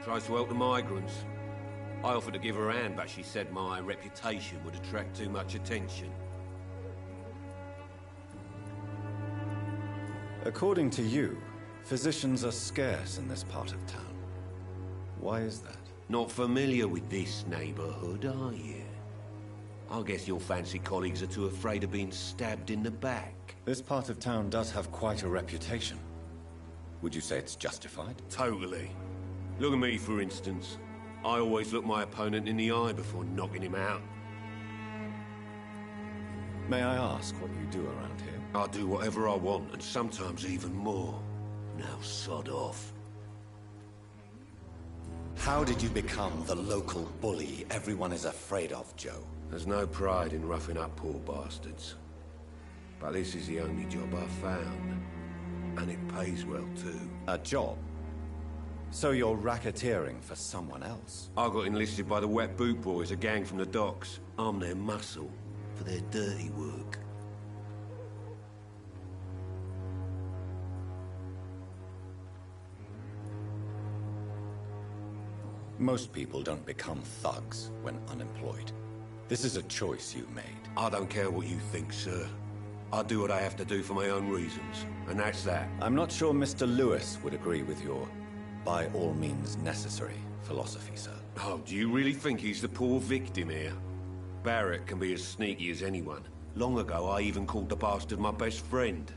Tries to help the migrants. I offered to give her a hand, but she said my reputation would attract too much attention. According to you, physicians are scarce in this part of town. Why is that? Not familiar with this neighborhood, are you? I guess your fancy colleagues are too afraid of being stabbed in the back. This part of town does have quite a reputation. Would you say it's justified? Totally. Look at me, for instance. I always look my opponent in the eye before knocking him out. May I ask what you do around here? I do whatever I want, and sometimes even more. Now sod off. How did you become the local bully everyone is afraid of, Joe? There's no pride in roughing up poor bastards. But this is the only job I've found. And it pays well, too. A job? So you're racketeering for someone else? I got enlisted by the Wet Boot Boys, a gang from the docks. I'm their muscle for their dirty work. Most people don't become thugs when unemployed. This is a choice you made. I don't care what you think, sir. I do what I have to do for my own reasons, and that's that. I'm not sure Mr. Lewis would agree with your by all means necessary philosophy, sir. Oh, do you really think he's the poor victim here? Barrett can be as sneaky as anyone. Long ago, I even called the bastard my best friend.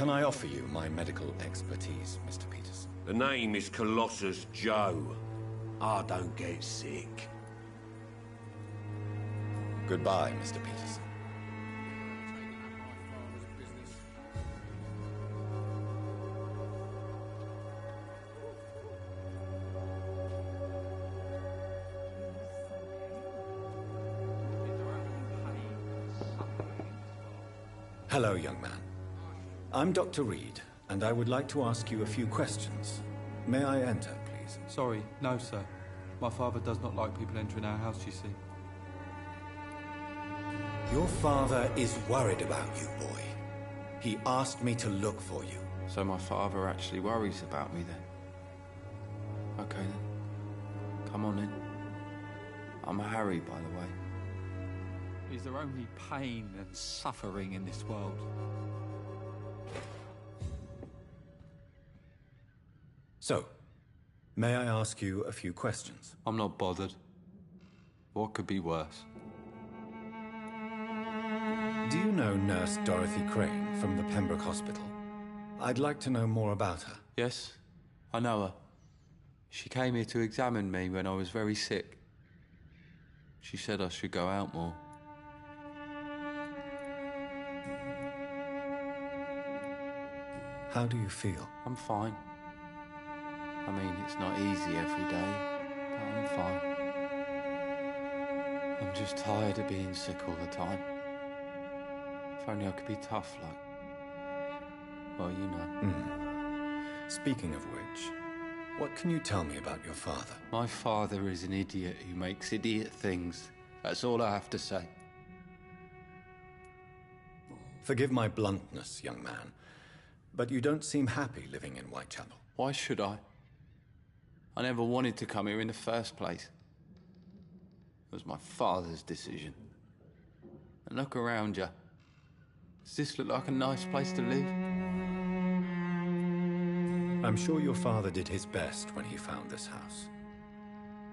Can I offer you my medical expertise, Mr. Peterson? The name is Colossus Joe. I don't get sick. Goodbye, Mr. Peterson. Hello, young man. I'm Dr. Reed, and I would like to ask you a few questions. May I enter, please? Sorry, no, sir. My father does not like people entering our house, you see. Your father is worried about you, boy. He asked me to look for you. So my father actually worries about me, then? Okay, then. Come on in. I'm Harry, by the way. Is there only pain and suffering in this world? So, may I ask you a few questions? I'm not bothered. What could be worse? Do you know Nurse Dorothy Crane from the Pembroke Hospital? I'd like to know more about her. Yes, I know her. She came here to examine me when I was very sick. She said I should go out more. How do you feel? I'm fine. I mean, it's not easy every day, but I'm fine. I'm just tired of being sick all the time. If only I could be tough like... well, you know. Speaking of which, what can you tell me about your father? My father is an idiot who makes idiot things. That's all I have to say. Forgive my bluntness, young man, but you don't seem happy living in Whitechapel. Why should I? I never wanted to come here in the first place. It was my father's decision. And look around you. Does this look like a nice place to live? I'm sure your father did his best when he found this house.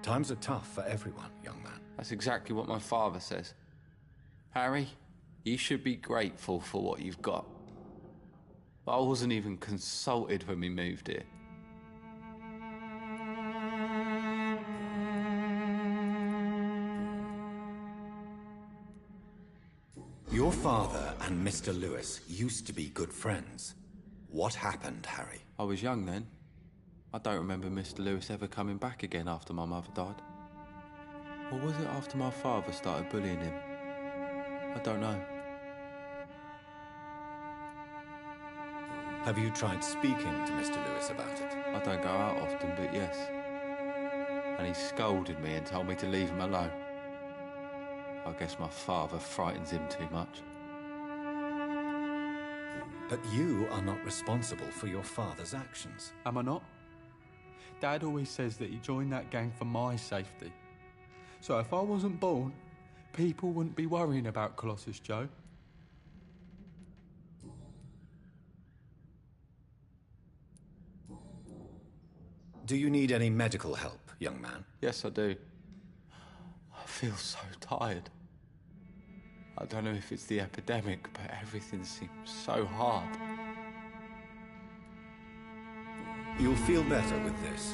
Times are tough for everyone, young man. That's exactly what my father says. Harry, you should be grateful for what you've got. But I wasn't even consulted when we moved here. Your father and Mr. Lewis used to be good friends. What happened, Harry? I was young then. I don't remember Mr. Lewis ever coming back again after my mother died. Or was it after my father started bullying him? I don't know. Have you tried speaking to Mr. Lewis about it? I don't go out often, but yes. And he scolded me and told me to leave him alone. I guess my father frightens him too much. But you are not responsible for your father's actions. Am I not? Dad always says that he joined that gang for my safety. So if I wasn't born, people wouldn't be worrying about Colossus Joe. Do you need any medical help, young man? Yes, I do. I feel so tired. I don't know if it's the epidemic, but everything seems so hard. You'll feel better with this.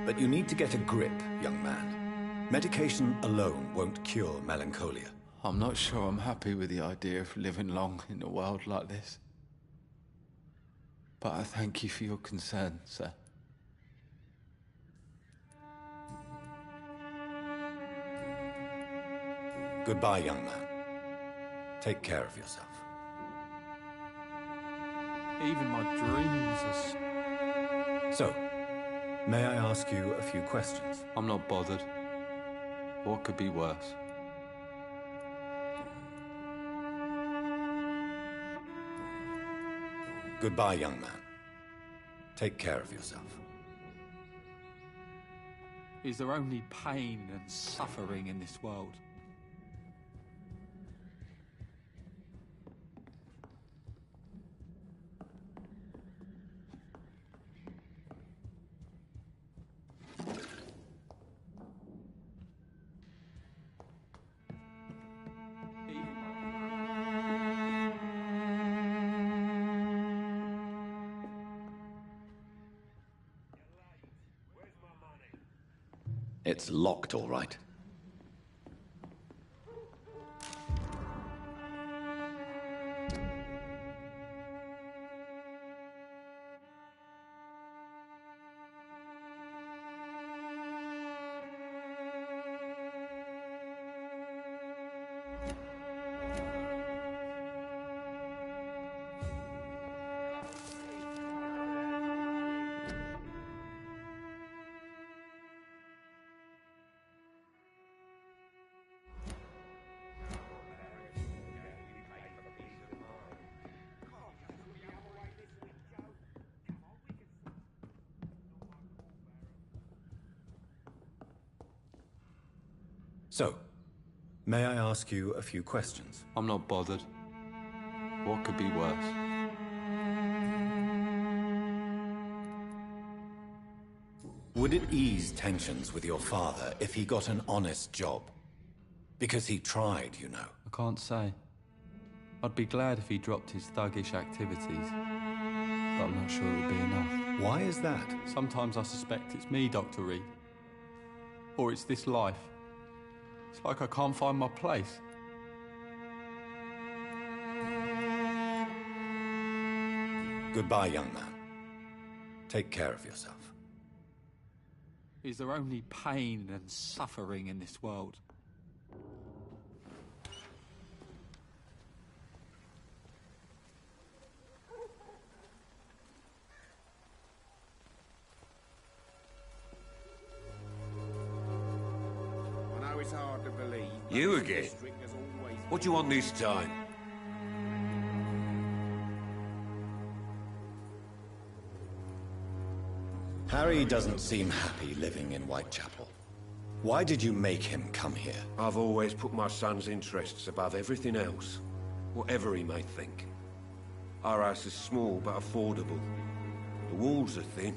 But you need to get a grip, young man. Medication alone won't cure melancholia. I'm not sure I'm happy with the idea of living long in a world like this. But I thank you for your concern, sir. Goodbye, young man. Take care of yourself. Even my dreams are... So, may I ask you a few questions? I'm not bothered. What could be worse? Goodbye, young man. Take care of yourself. Is there only pain and suffering in this world? It's locked, all right. So, may I ask you a few questions? I'm not bothered. What could be worse? Would it ease tensions with your father if he got an honest job? Because he tried, you know. I can't say. I'd be glad if he dropped his thuggish activities, but I'm not sure it would be enough. Why is that? Sometimes I suspect it's me, Dr. Reed. Or it's this life. It's like I can't find my place. Goodbye, young man. Take care of yourself. Is there only pain and suffering in this world? I know it's hard to believe. You again? What do you want this time? Harry doesn't seem happy living in Whitechapel. Why did you make him come here? I've always put my son's interests above everything else, whatever he may think. Our house is small but affordable. The walls are thin,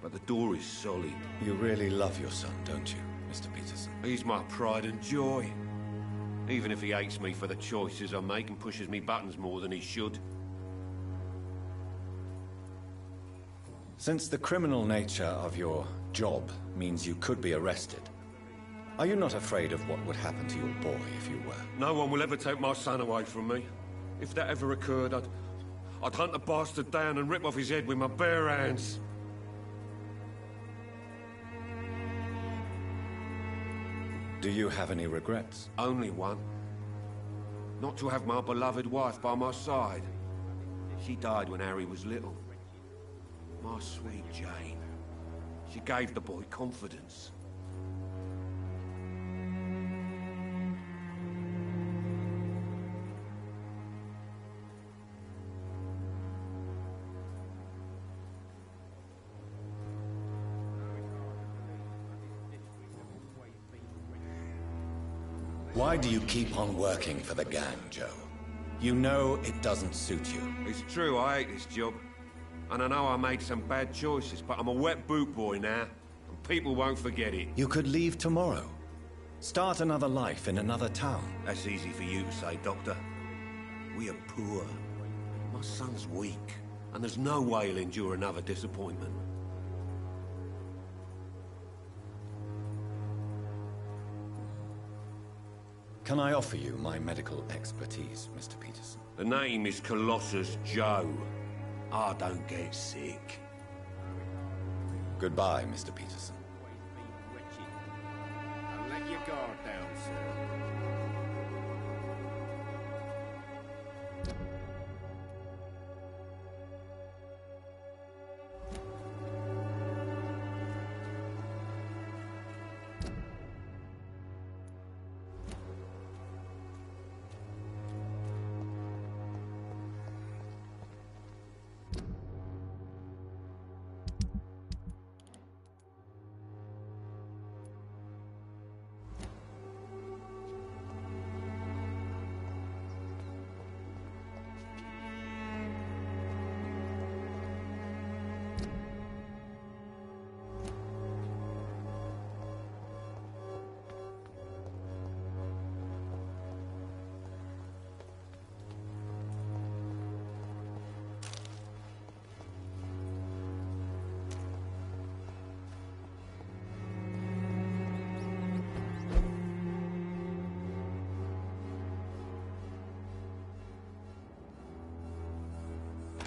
but the door is solid. You really love your son, don't you, Mr. Peterson? He's my pride and joy. Even if he hates me for the choices I make and pushes me buttons more than he should. Since the criminal nature of your job means you could be arrested, are you not afraid of what would happen to your boy if you were? No one will ever take my son away from me. If that ever occurred, I'd hunt the bastard down and rip off his head with my bare hands. Do you have any regrets? Only one. Not to have my beloved wife by my side. She died when Harry was little. My sweet Jane. She gave the boy confidence. Why do you keep on working for the gang, Joe? You know it doesn't suit you. It's true, I hate this job. And I know I made some bad choices, but I'm a wet boot boy now, and people won't forget it. You could leave tomorrow. Start another life in another town. That's easy for you to say, Doctor. We are poor. My son's weak, and there's no way he'll endure another disappointment. Can I offer you my medical expertise, Mr. Peterson? The name is Colossus Joe. I don't get sick. Goodbye, Mr. Peterson. And let your guard down, sir.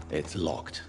It's locked.